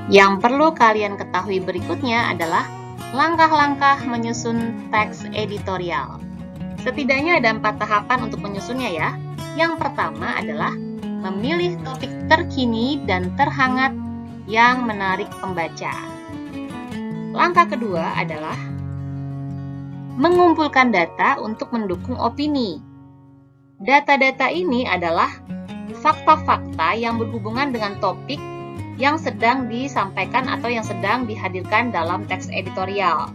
Yang perlu kalian ketahui berikutnya adalah langkah-langkah menyusun teks editorial. Setidaknya ada 4 tahapan untuk menyusunnya ya. Yang pertama adalah memilih topik terkini dan terhangat yang menarik pembaca. Langkah kedua adalah mengumpulkan data untuk mendukung opini. Data-data ini adalah fakta-fakta yang berhubungan dengan topik yang sedang disampaikan atau yang sedang dihadirkan dalam teks editorial.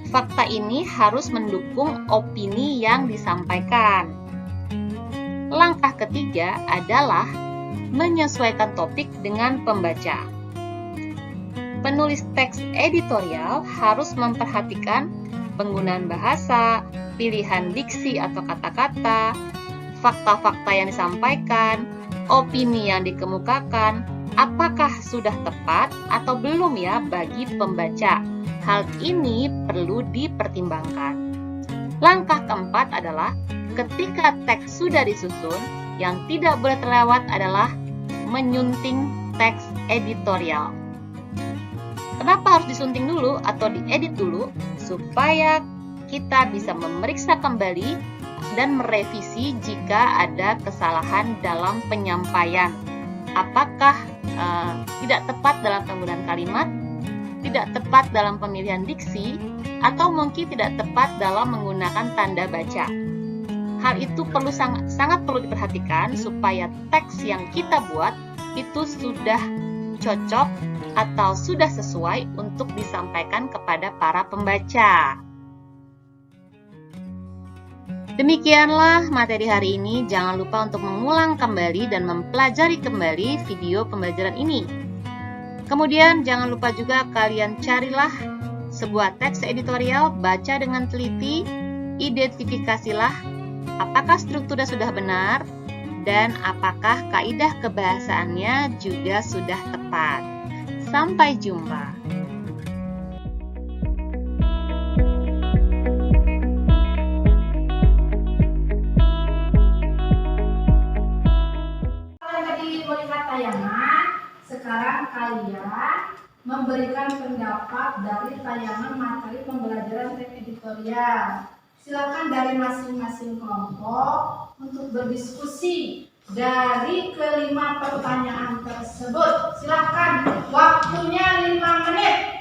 Fakta ini harus mendukung opini yang disampaikan. Langkah ketiga adalah menyesuaikan topik dengan pembaca. Penulis teks editorial harus memperhatikan penggunaan bahasa, pilihan diksi atau kata-kata, fakta-fakta yang disampaikan, opini yang dikemukakan, apakah sudah tepat atau belum ya bagi pembaca. Hal ini perlu dipertimbangkan. Langkah keempat adalah ketika teks sudah disusun, yang tidak boleh terlewat adalah menyunting teks editorial. Kenapa harus disunting dulu atau diedit dulu? Supaya kita bisa memeriksa kembali dan merevisi jika ada kesalahan dalam penyampaian. Apakah tidak tepat dalam penggunaan kalimat, tidak tepat dalam pemilihan diksi, atau mungkin tidak tepat dalam menggunakan tanda baca. Hal itu sangat perlu diperhatikan supaya teks yang kita buat itu sudah cocok atau sudah sesuai untuk disampaikan kepada para pembaca. Demikianlah materi hari ini. Jangan lupa untuk mengulang kembali dan mempelajari kembali video pembelajaran ini. Kemudian jangan lupa juga kalian carilah sebuah teks editorial, baca dengan teliti, identifikasilah apakah strukturnya sudah benar dan apakah kaidah kebahasaannya juga sudah tepat. Sampai jumpa. Kalian tadi melihat tayangan, sekarang kalian memberikan pendapat dari tayangan materi pembelajaran teks editorial. Silakan dari masing-masing kelompok untuk berdiskusi dari kelima pertanyaan tersebut. Silakan, waktunya 5 menit.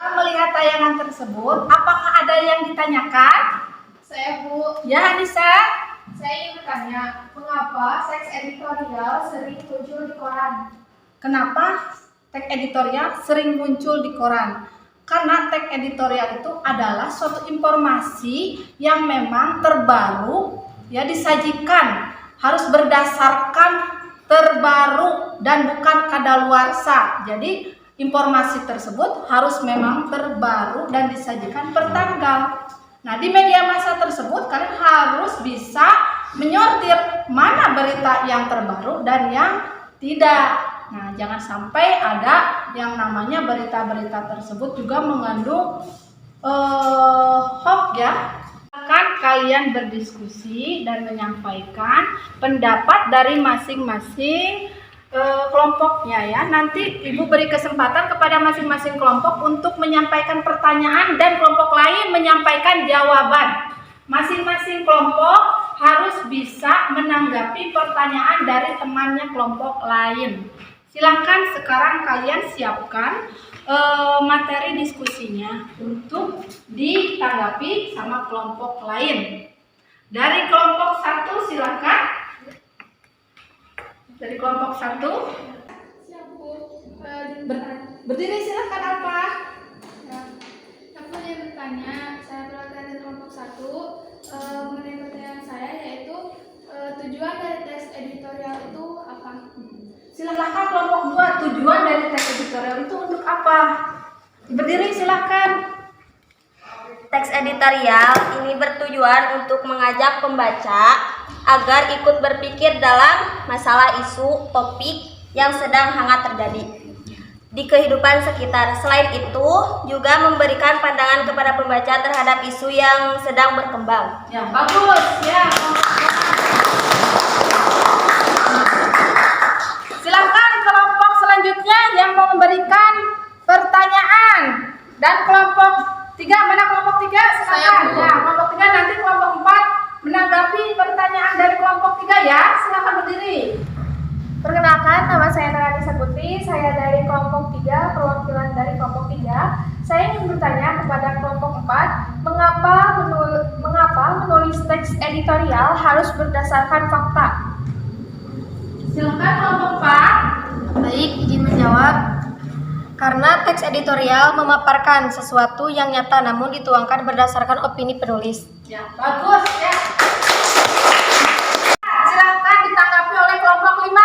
Melihat tayangan tersebut, apakah ada yang ditanyakan? Saya Bu, Ya, Anissa. saya ingin bertanya, mengapa teks editorial sering muncul di koran? Kenapa teks editorial sering muncul di koran? Karena teks editorial itu adalah suatu informasi yang memang terbaru, ya, disajikan, harus berdasarkan terbaru dan bukan kadaluarsa. Jadi informasi tersebut harus memang terbaru dan disajikan per tanggal. Nah, di media massa tersebut kalian harus bisa menyortir mana berita yang terbaru dan yang tidak. Nah, jangan sampai ada yang namanya berita-berita tersebut juga mengandung hoax, ya. Akan kalian berdiskusi dan menyampaikan pendapat dari masing-masing kelompoknya, ya. Nanti Ibu beri kesempatan kepada masing-masing kelompok untuk menyampaikan pertanyaan dan kelompok lain menyampaikan jawaban. Masing-masing kelompok harus bisa menanggapi pertanyaan dari temannya kelompok lain. Silakan sekarang kalian siapkan materi diskusinya untuk ditanggapi sama kelompok lain. Dari kelompok 1 silakan. Dari kelompok 1. Siap Bu, Berdiri silakan apa? Ya, aku ingin bertanya, saya perwakilan dari kelompok 1 mengenai pertanyaan saya yaitu tujuan dari teks editorial itu apa? Silakan kelompok 2, tujuan dari teks editorial itu untuk apa? Berdiri silakan. Teks editorial ini bertujuan untuk mengajak pembaca agar ikut berpikir dalam masalah isu topik yang sedang hangat terjadi di kehidupan sekitar. Selain itu, juga memberikan pandangan kepada pembaca terhadap isu yang sedang berkembang. Ya, bagus ya. Silakan kelompok selanjutnya yang mau memberikan pertanyaan. Dan kelompok 3, mana kelompok 3? Silakan. Ya, kelompok 3 nanti kelompok 4 menanggapi pertanyaan dari kelompok 3 ya. Silakan berdiri. Perkenalkan, nama saya Naranisa Putri, saya dari kelompok 3, perwakilan dari kelompok 3. Saya ingin bertanya kepada kelompok 4, mengapa menulis teks editorial harus berdasarkan fakta? Silakan kelompok 4. Baik, izin menjawab. Karena teks editorial memaparkan sesuatu yang nyata namun dituangkan berdasarkan opini penulis. Ya, bagus ya. Silakan ditanggapi oleh kelompok 5.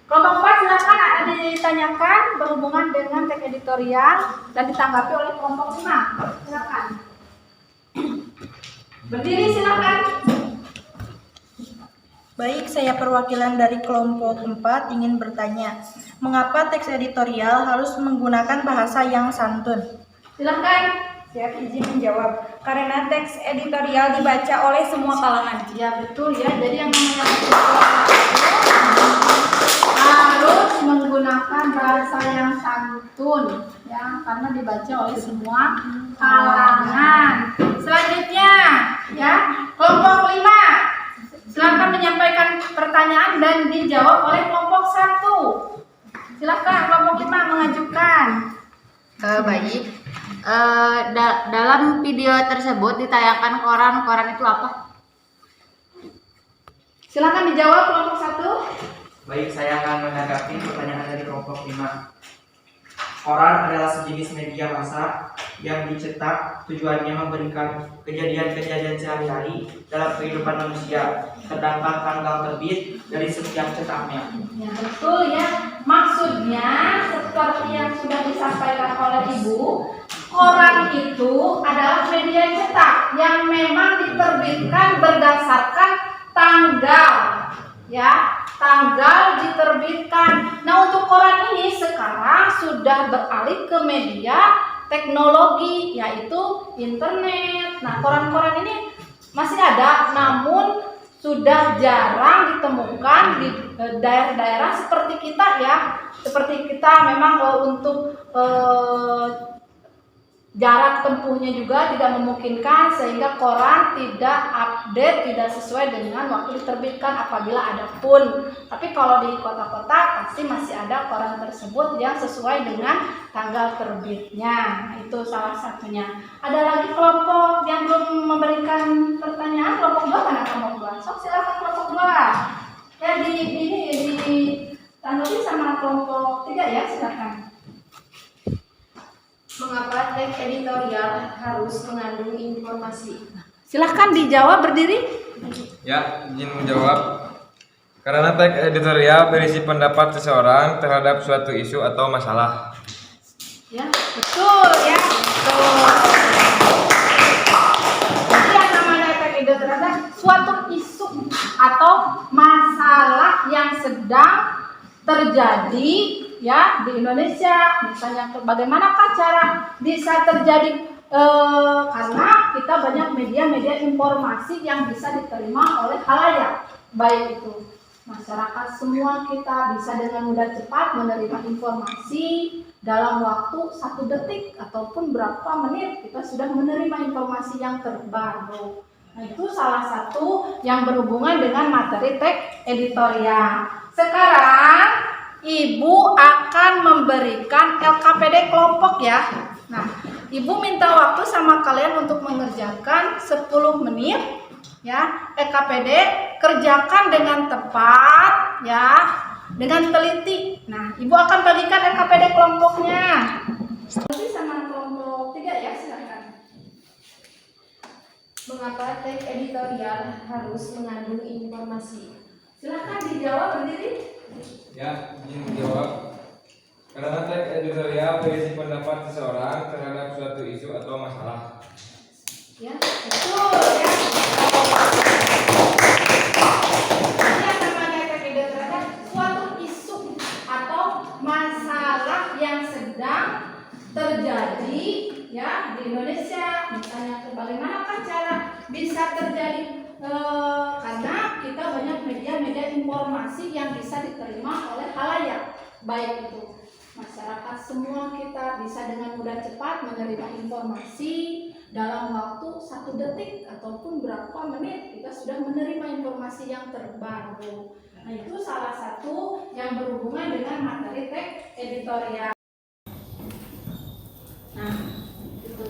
Kelompok 4 silakan ada ditanyakan berhubungan dengan teks editorial dan ditanggapi oleh kelompok 5. Silakan. Berdiri silakan. Baik, saya perwakilan dari kelompok 4 ingin bertanya, mengapa teks editorial harus menggunakan bahasa yang santun? Silakan. Siap, izin menjawab. Karena teks editorial dibaca oleh semua kalangan. Ya, betul ya. Jadi yang namanya harus menggunakan bahasa yang santun ya, karena dibaca oleh semua kalangan. Selanjutnya ya, kelompok 5. Silakan menyampaikan pertanyaan dan dijawab oleh kelompok 1. Silakan kelompok 5 mengajukan. Baik. Dalam video tersebut ditayangkan koran itu apa? Silakan dijawab kelompok 1. Baik, saya akan menanggapi pertanyaan dari kelompok 5. Koran adalah sejenis media massa yang dicetak tujuannya memberikan kejadian-kejadian sehari-hari dalam kehidupan manusia. Terdapat tanggal terbit dari setiap cetaknya. Ya, betul ya. Maksudnya seperti yang sudah disampaikan oleh Ibu, koran itu adalah media cetak yang memang diterbitkan berdasarkan tanggal. Ya, tanggal diterbitkan. Nah, untuk koran ini sekarang sudah beralih ke media teknologi, yaitu internet. Nah, koran-koran ini masih ada, namun sudah jarang ditemukan di daerah-daerah seperti kita ya. Seperti kita memang untuk jarak tempuhnya juga tidak memungkinkan sehingga koran tidak update, tidak sesuai dengan waktu diterbitkan apabila ada pun. Tapi kalau di kota-kota pasti masih ada koran tersebut yang sesuai dengan tanggal terbitnya. Nah, itu salah satunya. Ada lagi kelompok yang belum memberikan pertanyaan, kelompok 2 mana kelompok 2? Sok silakan kelompok 2. Ya ditanggapi sama kelompok 3 ya, silakan. Mengapa teks editorial harus mengandung informasi? Silahkan dijawab berdiri. Ya, izin menjawab. Karena teks editorial berisi pendapat seseorang terhadap suatu isu atau masalah. Ya, betul ya. Betul. Jadi yang namanya teks editorial adalah suatu isu atau masalah yang sedang terjadi ya di Indonesia, misalnya bagaimanakah cara bisa terjadi karena kita banyak media-media informasi yang bisa diterima oleh khalayak, baik itu masyarakat semua, kita bisa dengan mudah cepat menerima informasi dalam waktu 1 detik ataupun berapa menit kita sudah menerima informasi yang terbaru. Nah, itu salah satu yang berhubungan dengan materi teks editorial. Sekarang Ibu akan memberikan LKPD kelompok ya. Nah, Ibu minta waktu sama kalian untuk mengerjakan 10 menit ya. LKPD kerjakan dengan tepat ya, dengan teliti. Nah, Ibu akan bagikan LKPD kelompoknya. Nanti sama kelompok 3 ya, silakan. Mengapa teks editorial harus mengandung informasi? Silakan dijawab berdiri. Ya, izin menjawab. Karena teks editorial berisi pendapat seseorang terhadap suatu isu atau masalah. Ya, betul ya. Jadi yang namanya teks editorial adalah suatu isu atau masalah yang sedang terjadi ya di Indonesia. Misalnya bagaimanakah cara bisa terjadi karena kita banyak media-media informasi yang bisa diterima oleh khalayak, baik itu masyarakat semua, kita bisa dengan mudah cepat menerima informasi dalam waktu 1 detik ataupun berapa menit kita sudah menerima informasi yang terbaru. Nah, itu salah satu yang berhubungan dengan materi teks editorial. Nah, itu.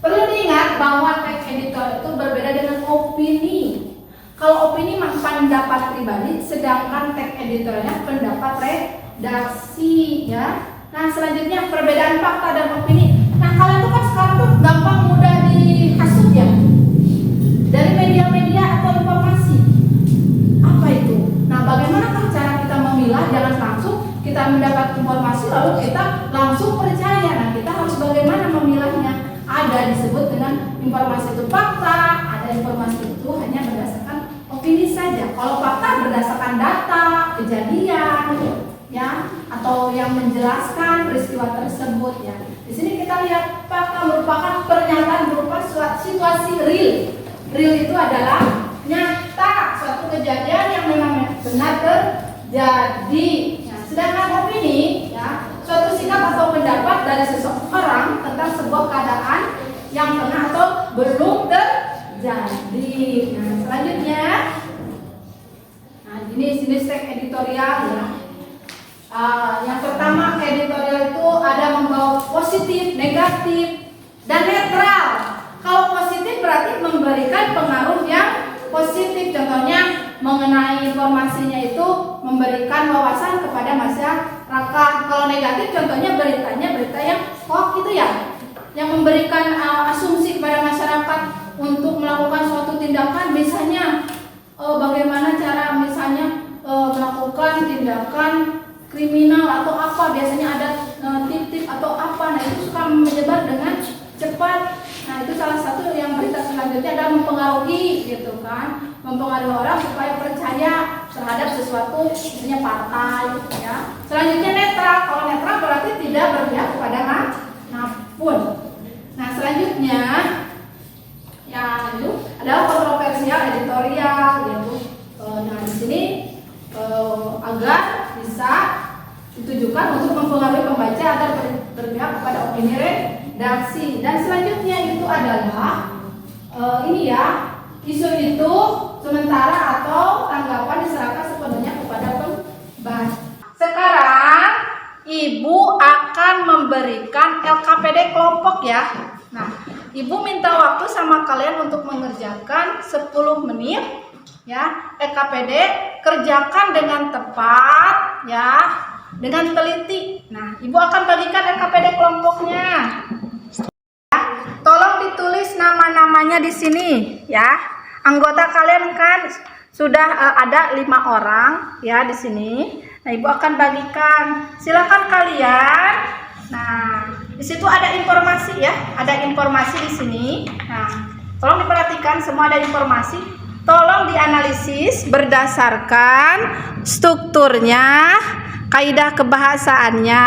Perlu diingat bahwa teks editorial itu berbeda dengan opini. Kalau opini pendapat pribadi, sedangkan teks editorialnya pendapat redaksi ya. Nah, selanjutnya perbedaan fakta dan opini. Nah, kalian tuh kan sekarang tuh gampang mudah dihasut ya dari media-media atau informasi. Apa itu? Nah, bagaimanakah cara kita memilah? Jangan langsung kita mendapat informasi lalu kita langsung percaya. Nah, kita harus bagaimana memilahnya? Ada disebut dengan informasi itu fakta, ada informasi itu hanya berdasarkan opini saja. Kalau fakta berdasarkan data, kejadian, ya, atau yang menjelaskan peristiwa tersebut ya. Di sini kita lihat fakta merupakan pernyataan berupa situasi real. Real itu adalah nyata, suatu kejadian yang memang benar terjadi. Nah, sedangkan opini, ya, suatu sikap atau pendapat dari seseorang tentang sebuah keadaan yang pernah atau belum terjadi. Nah, selanjutnya, nah ini jenis teks editorial ya. Yang pertama, editorial itu ada membawa positif, negatif, dan netral. Kalau positif berarti memberikan pengaruh yang positif, contohnya mengenai informasinya itu memberikan wawasan kepada masyarakat. Kalau negatif contohnya beritanya berita yang hoax itu ya, yang memberikan asumsi kepada masyarakat untuk melakukan suatu tindakan, misalnya bagaimana cara misalnya melakukan tindakan kriminal atau apa, biasanya ada tip-tip atau apa. Nah, itu suka menyebar dengan cepat. Nah, itu salah satu yang berita selanjutnya adalah mempengaruhi gitu kan, mempengaruhi orang supaya percaya terhadap sesuatu, misalnya partai ya. Selanjutnya netral. Kalau netral berarti tidak berpihak kepada manapun. Nah, selanjutnya yang itu adalah kontroversial editorial yaitu nah di sini agar bisa ditujukan untuk mempengaruhi pembaca agar berpihak kepada opini redaksi. Dan selanjutnya itu adalah ini ya, isu itu sementara atau tanggapan diserahkan sepenuhnya kepada pembaca. Sekarang Ibu akan memberikan LKPD kelompok ya. Nah, Ibu minta waktu sama kalian untuk mengerjakan 10 menit ya. LKPD kerjakan dengan tepat ya, dengan teliti. Nah, Ibu akan bagikan LKPD kelompoknya. Tolong ditulis nama-namanya di sini ya. Anggota kalian kan sudah ada 5 orang ya di sini. Nah, Ibu akan bagikan. Silakan kalian. Nah, di situ ada informasi ya, ada informasi di sini. Nah, tolong diperhatikan, semua ada informasi. Tolong dianalisis berdasarkan strukturnya, kaidah kebahasaannya.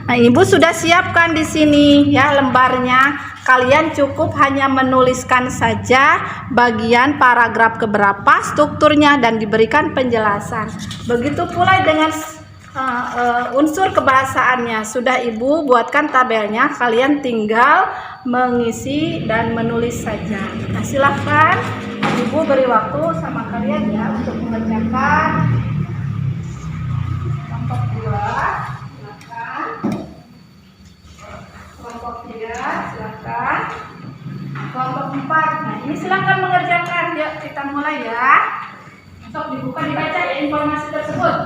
Nah, Ibu sudah siapkan di sini ya lembarnya. Kalian cukup hanya menuliskan saja bagian paragraf keberapa, strukturnya, dan diberikan penjelasan. Begitu pula dengan unsur kebahasaannya. Sudah Ibu buatkan tabelnya, kalian tinggal mengisi dan menulis saja. Nah, silahkan Ibu beri waktu sama kalian ya untuk mengerjakan kelompok 2. Silakan. Kelompok 3, silakan. Kelompok 4. Nah, ini silakan mengerjakan. Yuk, kita mulai ya. Sok dibuka, dibaca ya informasi tersebut.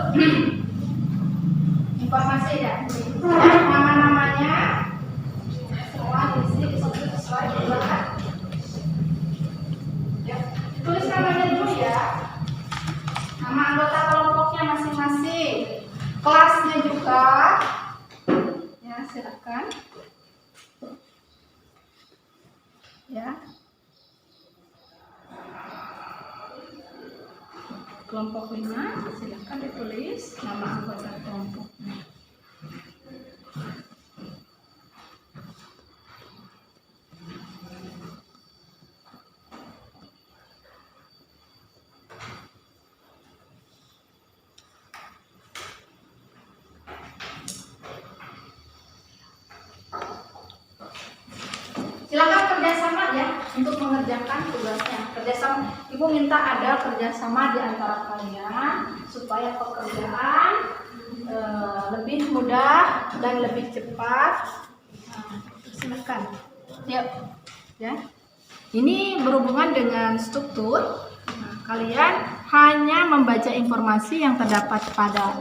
Informasi ya. Nama-namanya semua diisi sesuai dengan. Ya, tulis namanya dulu ya. Nama anggota kelompoknya masing-masing. Kelasnya juga. Ya, silakan. Ya. Kelompok 5, silakan ditulis nama anggota kelompoknya. Silakan kerjasama ya untuk mengerjakan tugasnya. Kerjasama, Ibu minta ada kerjasama di antara kalian supaya pekerjaan lebih mudah dan lebih cepat. Nah, silakan. Yuk, ya. Ini berhubungan dengan struktur. Nah, kalian hanya membaca informasi yang terdapat pada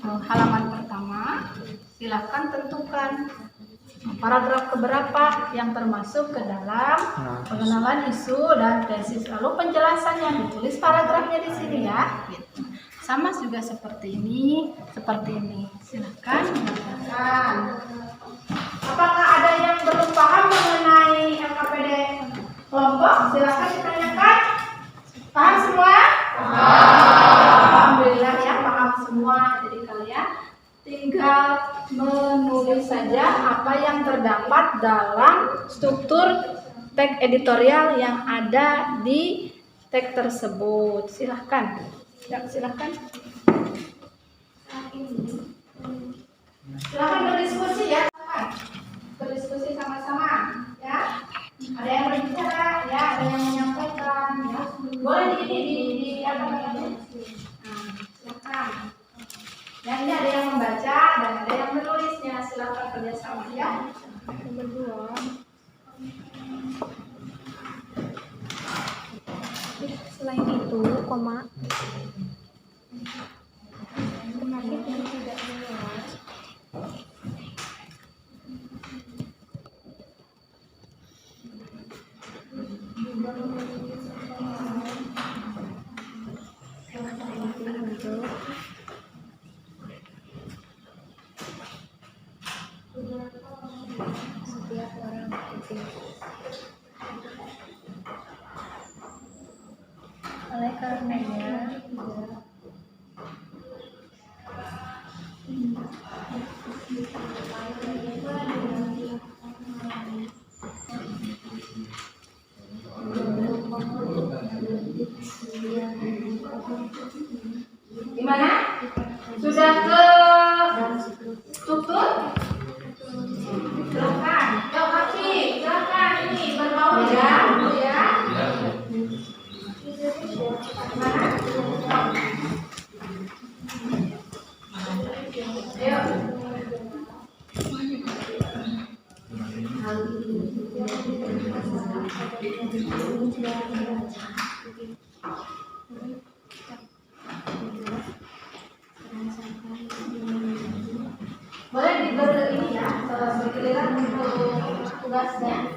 halaman pertama. Silakan tentukan paragraf keberapa yang termasuk ke dalam pengenalan isu dan tesis. Lalu penjelasannya ditulis paragrafnya di sini ya. Gitu. Sama juga seperti ini, seperti ini. Silakan mengerjakan. Apakah ada yang belum paham mengenai LKPD kelompok? Silakan ditanyakan. Paham semua? Alhamdulillah ya, paham semua. Jadi kalian tinggal menulis saja apa yang terdapat dalam struktur teks editorial yang ada di teks tersebut. Silahkan. Ya, silahkan. Silahkan berdiskusi ya. Berdiskusi sama-sama ya. Ada yang berbicara ya, ada yang menyampaikan ya. Boleh di apa namanya? Nah, silahkan. Dan ini ada yang membaca dan ada yang menulisnya. Silakan kerjasama ya. Yang berdua. Selain itu, koma. Penyakit yang tidak menular. Setiap orang penting. Oleh karenanya, gimana? Sudah ke struktur? Silakan. Yuk, Kaki. Boleh diberi ini ya, bergiliran untuk tugasnya.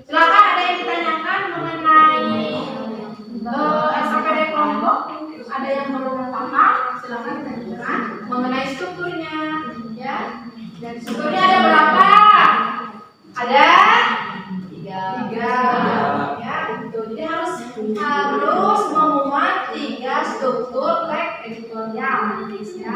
Silakan, ada yang ditanyakan mengenai SKPD kelompok? Ada yang belum paham? Silakan ditanyakan mengenai strukturnya, ya. Dan strukturnya ada berapa? Ada tiga, ya. Gitu. Jadi harus memuat 3 struktur teks editorial, ya.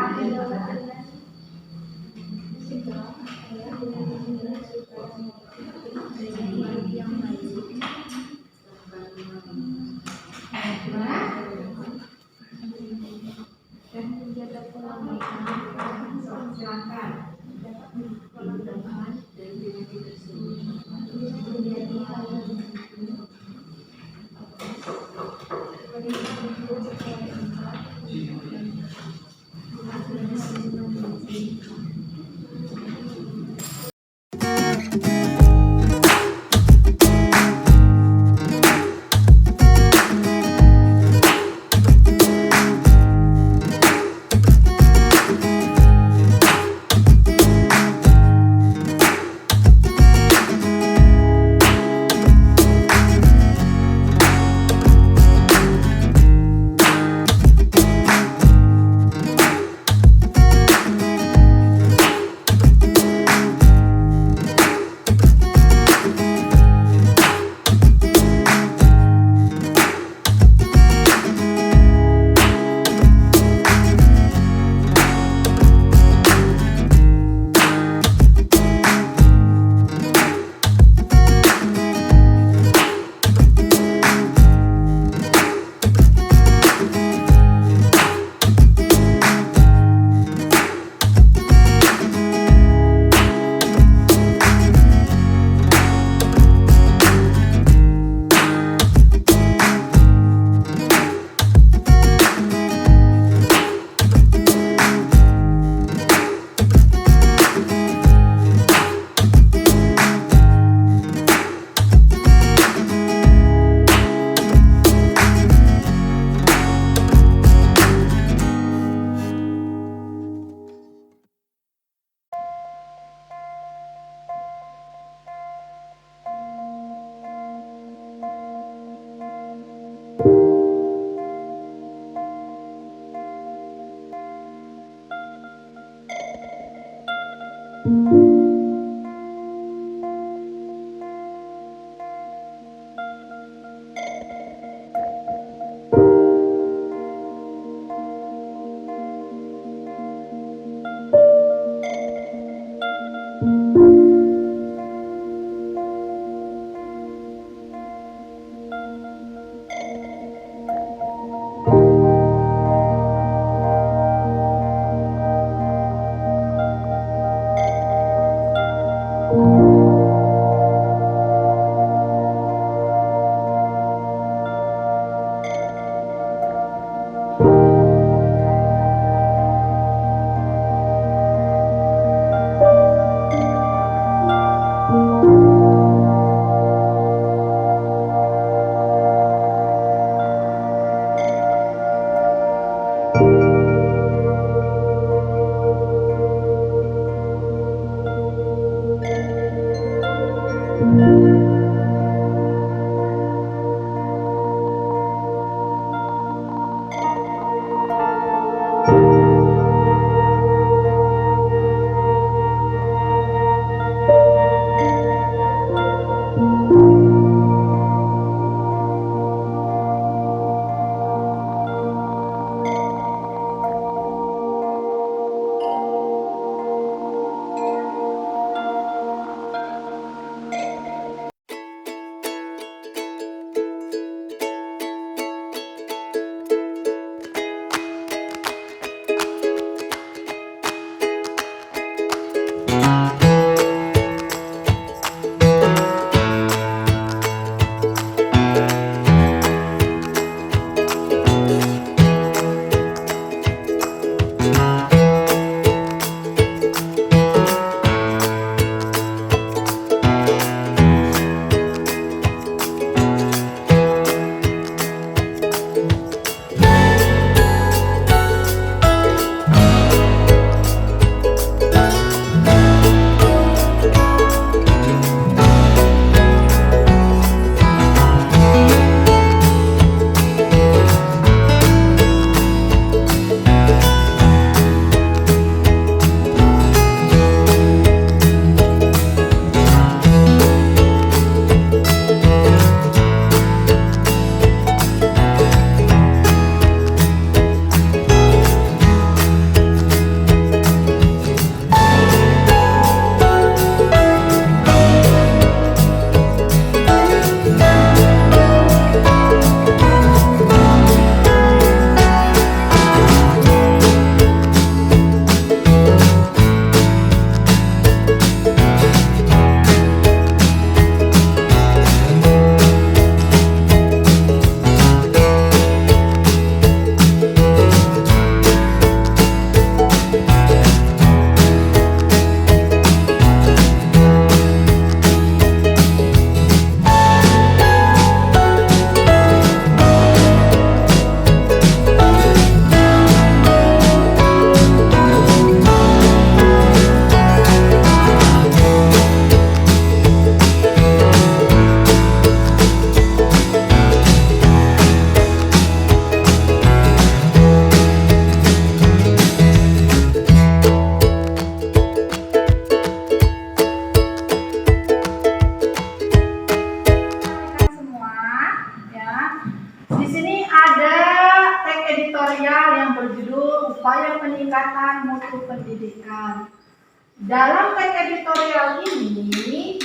dalam teks editorial ini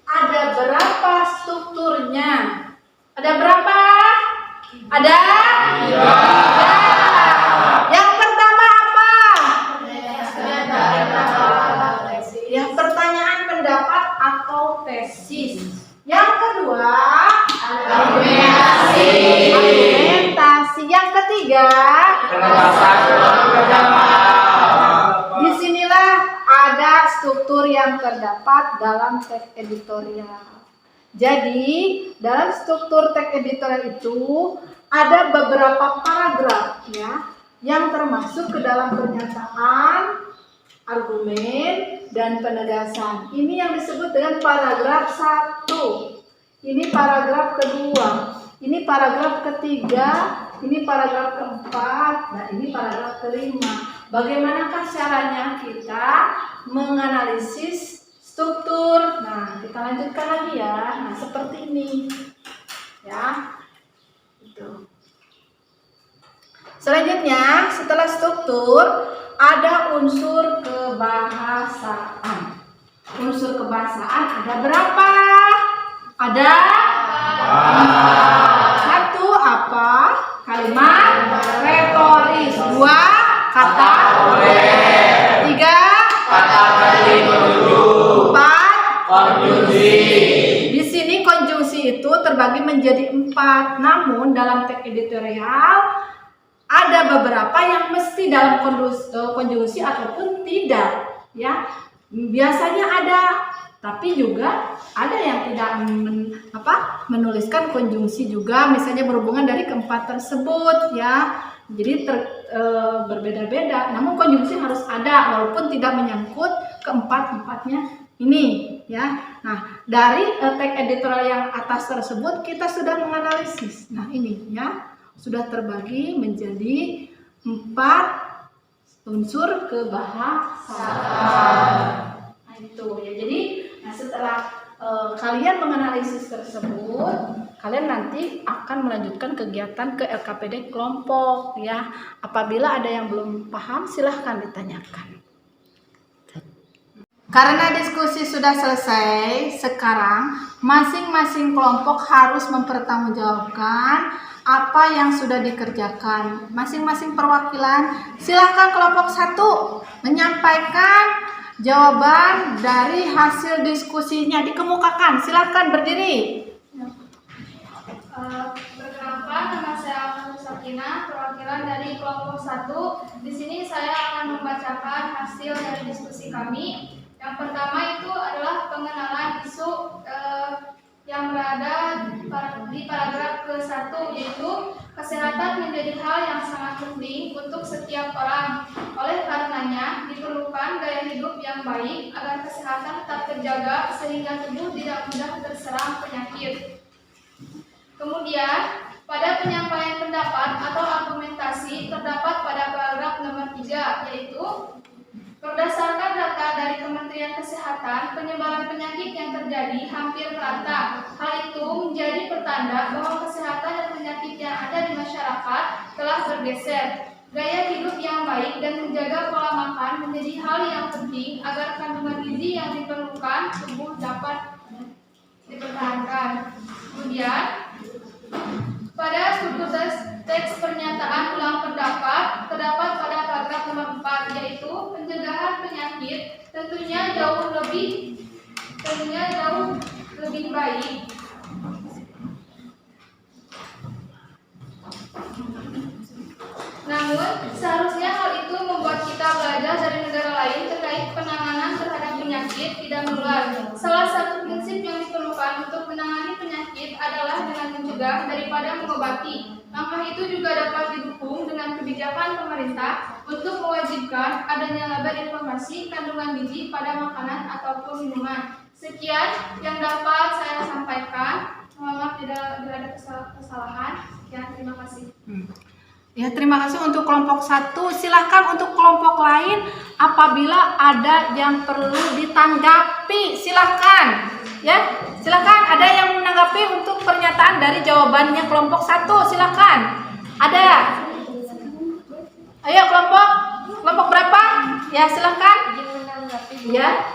ada berapa strukturnya? Ada berapa? Ada? Ya. Yang pertama apa? Yang pertanyaan pendapat atau tesis. Yang kedua, argumentasi. Yang ketiga, disinilah ada struktur yang terdapat dalam teks editorial. Jadi, dalam struktur teks editorial itu ada beberapa paragraf ya, yang termasuk ke dalam pernyataan, argumen, dan penegasan. Ini yang disebut dengan paragraf 1. Ini paragraf kedua. Ini paragraf ketiga. Ini paragraf keempat. Nah, ini paragraf kelima. Bagaimanakah caranya kita menganalisis struktur? Nah, kita lanjutkan lagi ya. Nah, seperti ini. Ya. Itu. Selanjutnya, setelah struktur, ada unsur kebahasaan. Unsur kebahasaan ada berapa? Ada? Satu apa? Kalimat retoris. Dua, kata. Tiga, kata ganti penunjuk. Empat, konjungsi. Di sini konjungsi itu terbagi menjadi 4. Namun dalam teks editorial ada beberapa yang mesti dalam konjungsi ataupun tidak, ya. Biasanya ada, tapi juga ada yang tidak menuliskan konjungsi juga, misalnya berhubungan dari keempat tersebut, ya. Jadi berbeda-beda. Namun konjungsi harus ada walaupun tidak menyangkut keempat-empatnya ini, ya. Nah, dari teks editorial yang atas tersebut kita sudah menganalisis. Nah, ini ya. Sudah terbagi menjadi 4 unsur kebahasaan. Nah, itu ya. Jadi, setelah kalian menganalisis tersebut, kalian nanti akan melanjutkan kegiatan ke LKPD kelompok ya. Apabila ada yang belum paham, silahkan ditanyakan. Karena diskusi sudah selesai, sekarang masing-masing kelompok harus mempertanggungjawabkan apa yang sudah dikerjakan. Masing-masing perwakilan, silakan kelompok 1 menyampaikan jawaban dari hasil diskusinya, dikemukakan. Silakan berdiri. Perkenalkan, nama saya Alma Sakina, perwakilan dari kelompok 1. Di sini saya akan membacakan hasil dari diskusi kami. Yang pertama itu adalah pengenalan isu yang berada di paragraf ke-1, yaitu kesehatan menjadi hal yang sangat penting untuk setiap orang. Oleh karenanya diperlukan gaya hidup yang baik agar kesehatan tetap terjaga sehingga tubuh tidak mudah terserang penyakit. Kemudian pada penyampaian pendapat atau argumentasi terdapat pada paragraf nomor 3, yaitu berdasarkan data dari Kementerian Kesehatan, penyebaran penyakit yang terjadi hampir merata. Hal itu menjadi pertanda bahwa kesehatan dan penyakit yang ada di masyarakat telah bergeser. Gaya hidup yang baik dan menjaga pola makan menjadi hal yang penting agar kandungan gizi yang diperlukan tubuh dapat dipertahankan. Kemudian, pada struktur teks pernyataan ulang pendapat terdapat pada paragraf nomor 4, yaitu pencegahan penyakit tentunya jauh lebih baik. Namun, seharusnya hal itu membuat kita belajar dari negara lain terkait penanganan terhadap penyakit tidak menular. Salah satu prinsip yang diperlukan untuk menangani penyakit adalah dengan mencegah daripada mengobati. Langkah itu juga dapat didukung dengan kebijakan pemerintah untuk mewajibkan adanya label informasi kandungan gizi pada makanan ataupun minuman. Sekian yang dapat saya sampaikan. Mohon maaf tidak ada kesalahan. Sekian, terima kasih. Ya, terima kasih untuk kelompok 1. Silakan untuk kelompok lain apabila ada yang perlu ditanggapi, silakan. Ya, silakan. Ada yang menanggapi untuk pernyataan dari jawabannya kelompok 1, silakan. Ada? Ayo kelompok berapa? Ya, silakan. Ya.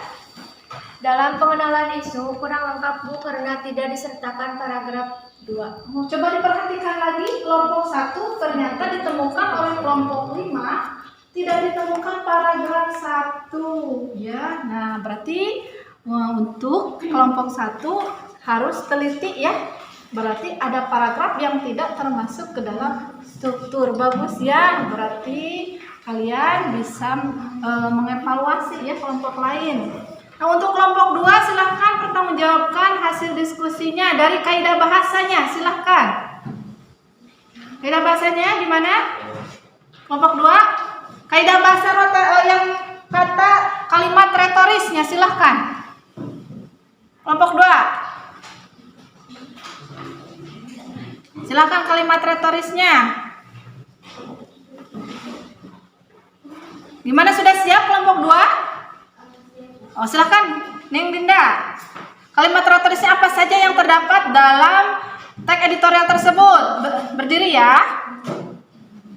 Dalam pengenalan isu kurang lengkap Bu karena tidak disertakan paragraf 2. Coba diperhatikan lagi, kelompok 1 ternyata ditemukan oleh kelompok 5, tidak ditemukan paragraf 1. Ya, nah berarti untuk kelompok 1 harus teliti ya. Berarti ada paragraf yang tidak termasuk ke dalam struktur. Bagus ya, berarti kalian bisa mengevaluasi ya kelompok lain. Nah, untuk kelompok 2 silahkan pertanggungjawabkan hasil diskusinya dari kaidah bahasanya, silahkan. Kaidah bahasanya di mana? Kelompok 2, kaidah bahasa yang kata kalimat retorisnya, silahkan. Kelompok 2. Silahkan kalimat retorisnya. Gimana, sudah siap kelompok 2? Oh, silahkan Neng Dinda. Kalimat retorisnya apa saja yang terdapat dalam teks editorial tersebut? Berdiri ya.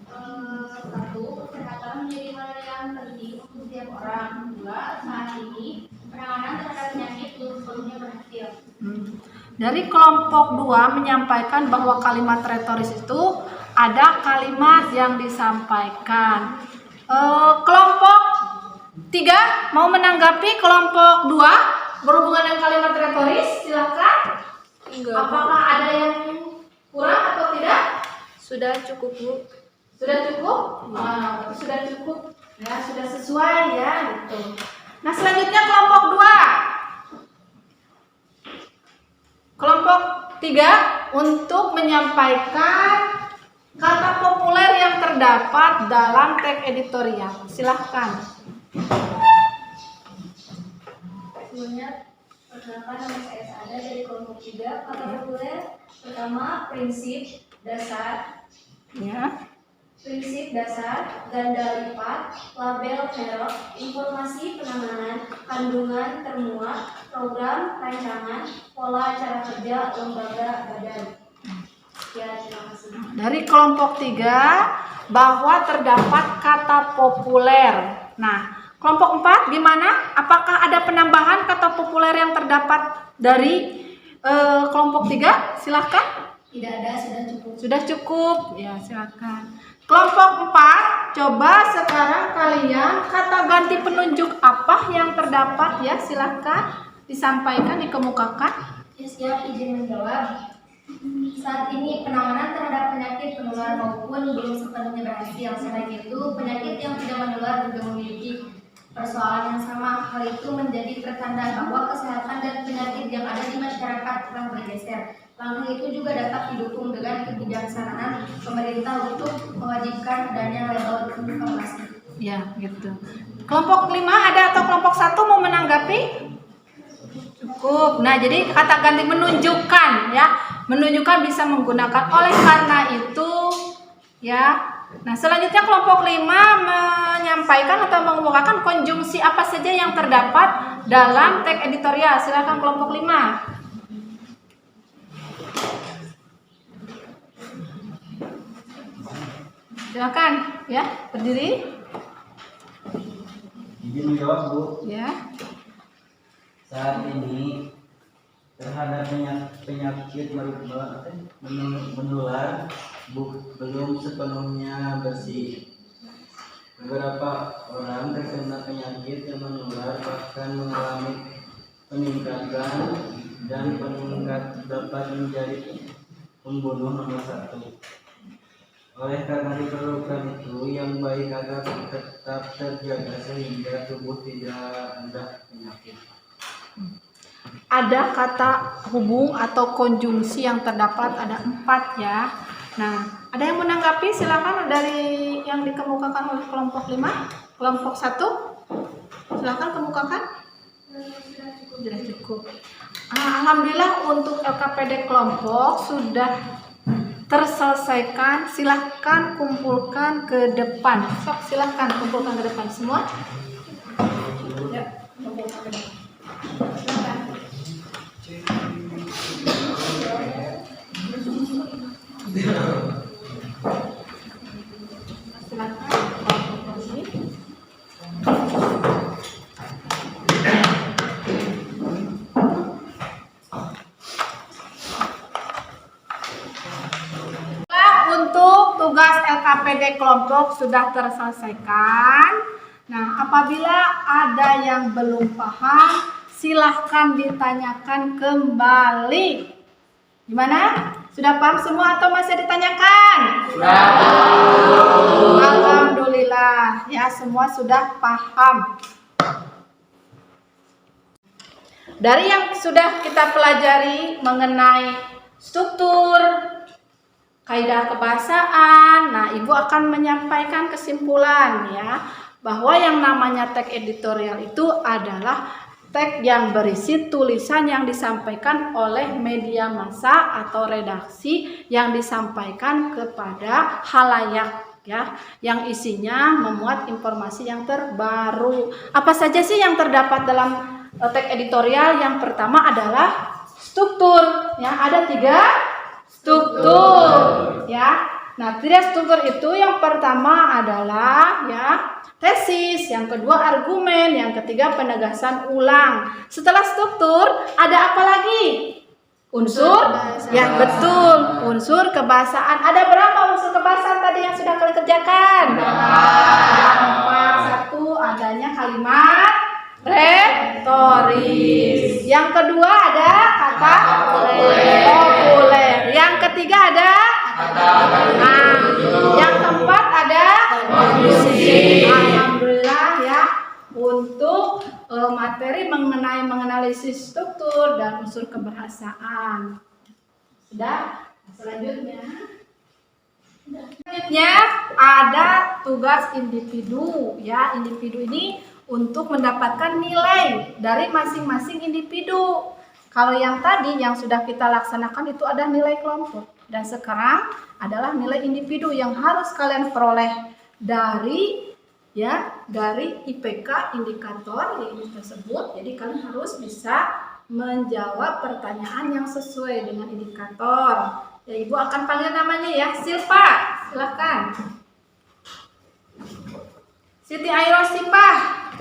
1. Kesehatan menjadi hal yang penting untuk setiap orang. 2. Saat ini penanganan terhadap penyakit belum sepenuhnya berhasil. Dari kelompok 2 menyampaikan bahwa kalimat retoris itu ada kalimat yang disampaikan. Kelompok 3 mau menanggapi kelompok 2 berhubungan dengan kalimat retoris, silakan. Apakah ada yang kurang atau tidak? Sudah cukup Bu. Sudah cukup? Sudah cukup. Ya, sudah sesuai ya gitu. Nah, selanjutnya kelompok 2. Kelompok 3 untuk menyampaikan kata populer yang terdapat dalam teks editorial. Silahkan. Sebelumnya, perkenalkan nama saya Sada dari kelompok 3. Kata populer pertama, prinsip dasar. Ya. Prinsip dasar, ganda lipat, label merek, informasi penanganan, kandungan termuat, program, rancangan, pola cara kerja, lembaga, badan. Ya, terima kasih. Dari kelompok 3 bahwa terdapat kata populer. Nah, kelompok 4 gimana? Apakah ada penambahan kata populer yang terdapat dari kelompok 3? Silahkan. Tidak ada, sudah cukup. Sudah cukup. Ya, silakan. Kelompok 4, coba sekarang kalian kata ganti penunjuk apa yang terdapat ya, silahkan disampaikan, dikemukakan. Ya, siap, izin menjawab. Saat ini penanganan terhadap penyakit penular maupun belum sepenuhnya berhasil. Selain itu, penyakit yang tidak menular juga memiliki persoalan yang sama. Hal itu menjadi pertanda bahwa kesehatan dan penyakit yang ada di masyarakat telah bergeser. Langkah itu juga dapat didukung dengan kebijaksanaan pemerintah untuk mewajibkan adanya label informasi. Ya, gitu. Kelompok 5 ada atau kelompok 1 mau menanggapi? Cukup. Nah, jadi kata ganti menunjukkan ya. Menunjukkan bisa menggunakan oleh karena itu ya. Nah, selanjutnya kelompok 5 menyampaikan atau mengemukakan konjungsi apa saja yang terdapat dalam teks editorial. Silakan kelompok 5. Silakan ya, berdiri. Izin menjawab Bu. Ya. Saat ini terhadap penyakit menular belum sepenuhnya bersih. Beberapa orang terkena penyakit yang menular bahkan mengalami peningkatan dan peningkat dapat menjadi pembunuh nomor 1. Oleh karena diperlukan itu yang baik agar tetap terjaga sehingga tubuh tidak ada penyakit. Ada kata hubung atau konjungsi yang terdapat ada 4 ya. Nah, ada yang menanggapi? Silakan dari yang dikemukakan oleh kelompok 5, kelompok 1. Silakan kemukakan. Sudah cukup. Alhamdulillah untuk LKPD kelompok sudah terselesaikan. Silahkan kumpulkan ke depan. Sok, silahkan kumpulkan ke depan semua. Ya, kumpulkan ke depan. Silahkan. Silakan. sebagai kelompok sudah terselesaikan. Nah, apabila ada yang belum paham, silahkan ditanyakan kembali. Gimana? Sudah paham semua atau masih ditanyakan? Sudah. Alhamdulillah, ya semua sudah paham. Dari yang sudah kita pelajari mengenai struktur, kaidah kebahasaan, nah Ibu akan menyampaikan kesimpulan ya, bahwa yang namanya teks editorial itu adalah teks yang berisi tulisan yang disampaikan oleh media massa atau redaksi yang disampaikan kepada khalayak ya, yang isinya memuat informasi yang terbaru. Apa saja sih yang terdapat dalam teks editorial? Yang pertama adalah struktur ya, ada 3 struktur ya. Nah, 3 struktur itu yang pertama adalah ya tesis, yang kedua argumen, yang ketiga penegasan ulang. Setelah struktur ada apa lagi? Unsur ya, betul, unsur kebahasaan. Ada berapa unsur kebahasaan tadi yang sudah kalian kerjakan? 4. 1, adanya kalimat retoris. Yang kedua ada kata populer. Yang ketiga ada yang keempat ada kondusif. Alhamdulillah ya, untuk materi mengenai menganalisis struktur dan unsur kebahasaan. Sudah? Selanjutnya ada tugas individu ya. Individu ini untuk mendapatkan nilai dari masing-masing individu. Kalau yang tadi yang sudah kita laksanakan itu ada nilai kelompok, dan sekarang adalah nilai individu yang harus kalian peroleh dari IPK indikator ini tersebut. Jadi kalian harus bisa menjawab pertanyaan yang sesuai dengan indikator. Ya, Ibu akan panggil namanya ya. Silva, silahkan. Siti Airosipah,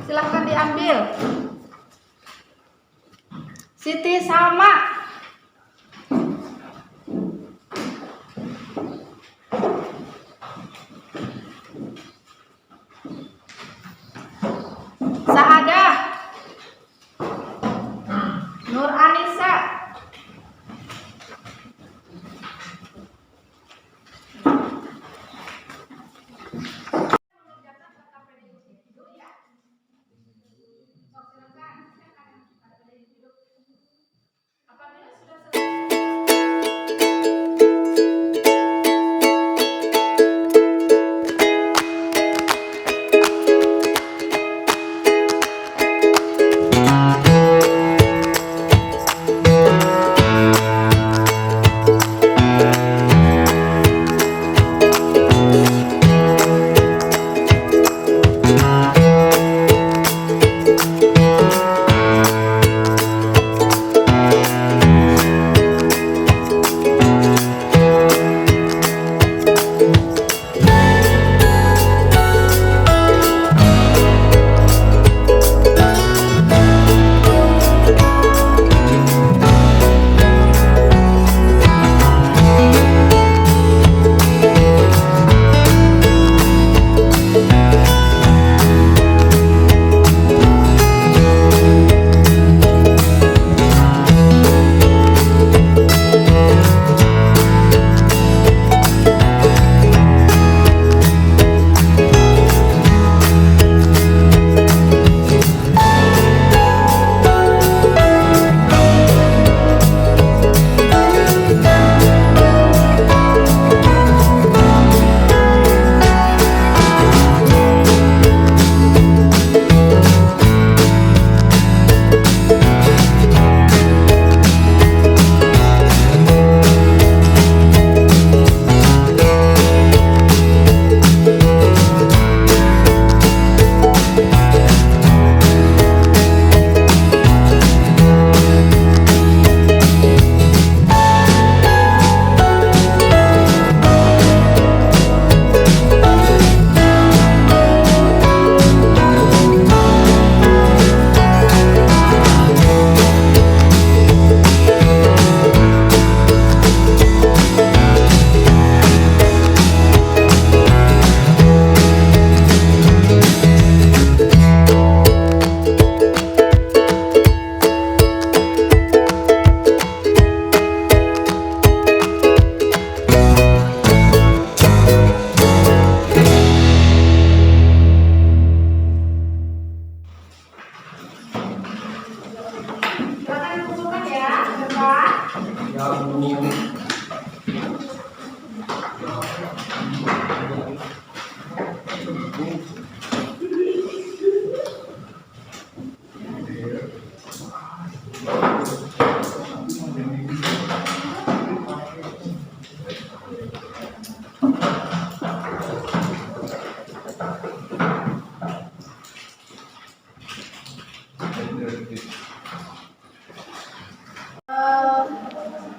silahkan diambil. Siti Salma. Saadah. Nur Anissa.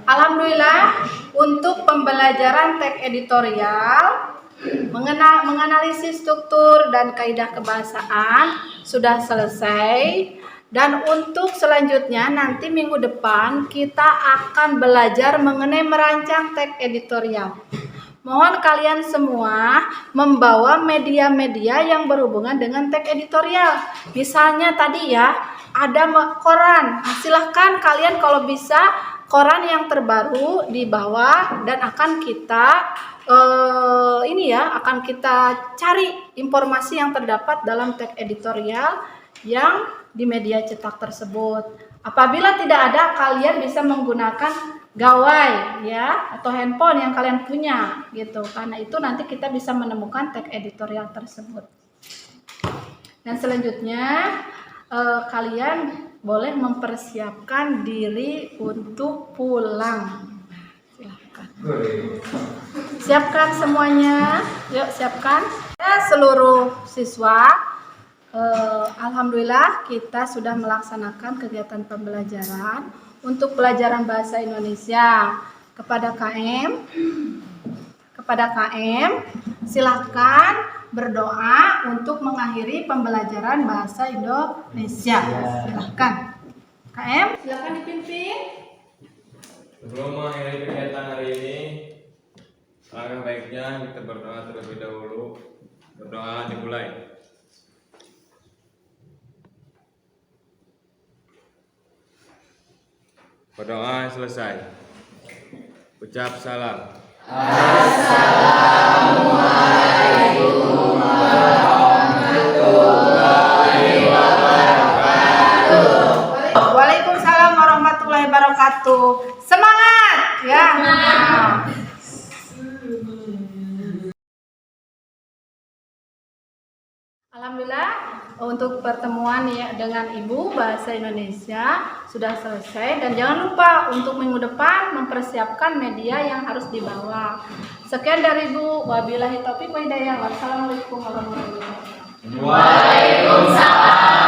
Alhamdulillah untuk pembelajaran teks editorial menganalisis struktur dan kaidah kebahasaan sudah selesai, dan untuk selanjutnya nanti minggu depan kita akan belajar mengenai merancang teks editorial. Mohon kalian semua membawa media-media yang berhubungan dengan teks editorial. Misalnya tadi ya ada koran. Silahkan kalian kalau bisa koran yang terbaru dibawa, dan akan kita akan kita cari informasi yang terdapat dalam teks editorial yang di media cetak tersebut. Apabila tidak ada, kalian bisa menggunakan gawai ya atau handphone yang kalian punya gitu. Karena itu nanti kita bisa menemukan teks editorial tersebut. Dan selanjutnya kalian boleh mempersiapkan diri untuk pulang. Silakan. Siapkan semuanya. Yuk siapkan. Ya, seluruh siswa. Alhamdulillah kita sudah melaksanakan kegiatan pembelajaran untuk pelajaran bahasa Indonesia. Kepada KM, silakan berdoa untuk mengakhiri pembelajaran bahasa Indonesia. Silahkan. KM, silahkan dipimpin. Sebelum mengakhiri kegiatan hari ini, alangkah baiknya kita berdoa terlebih dahulu. Berdoa dimulai. Berdoa selesai. Ucap salam. Assalamualaikum warahmatullahi wabarakatuh. Waalaikumsalam warahmatullahi wabarakatuh. Semangat ya. Alhamdulillah untuk pertemuan ya dengan Ibu bahasa Indonesia sudah selesai, dan jangan lupa untuk minggu depan mempersiapkan media yang harus dibawa. Sekian dari Ibu. Wabillahi taufiq wa hidayah. Wassalamualaikum warahmatullahi wabarakatuh. Waalaikumsalam.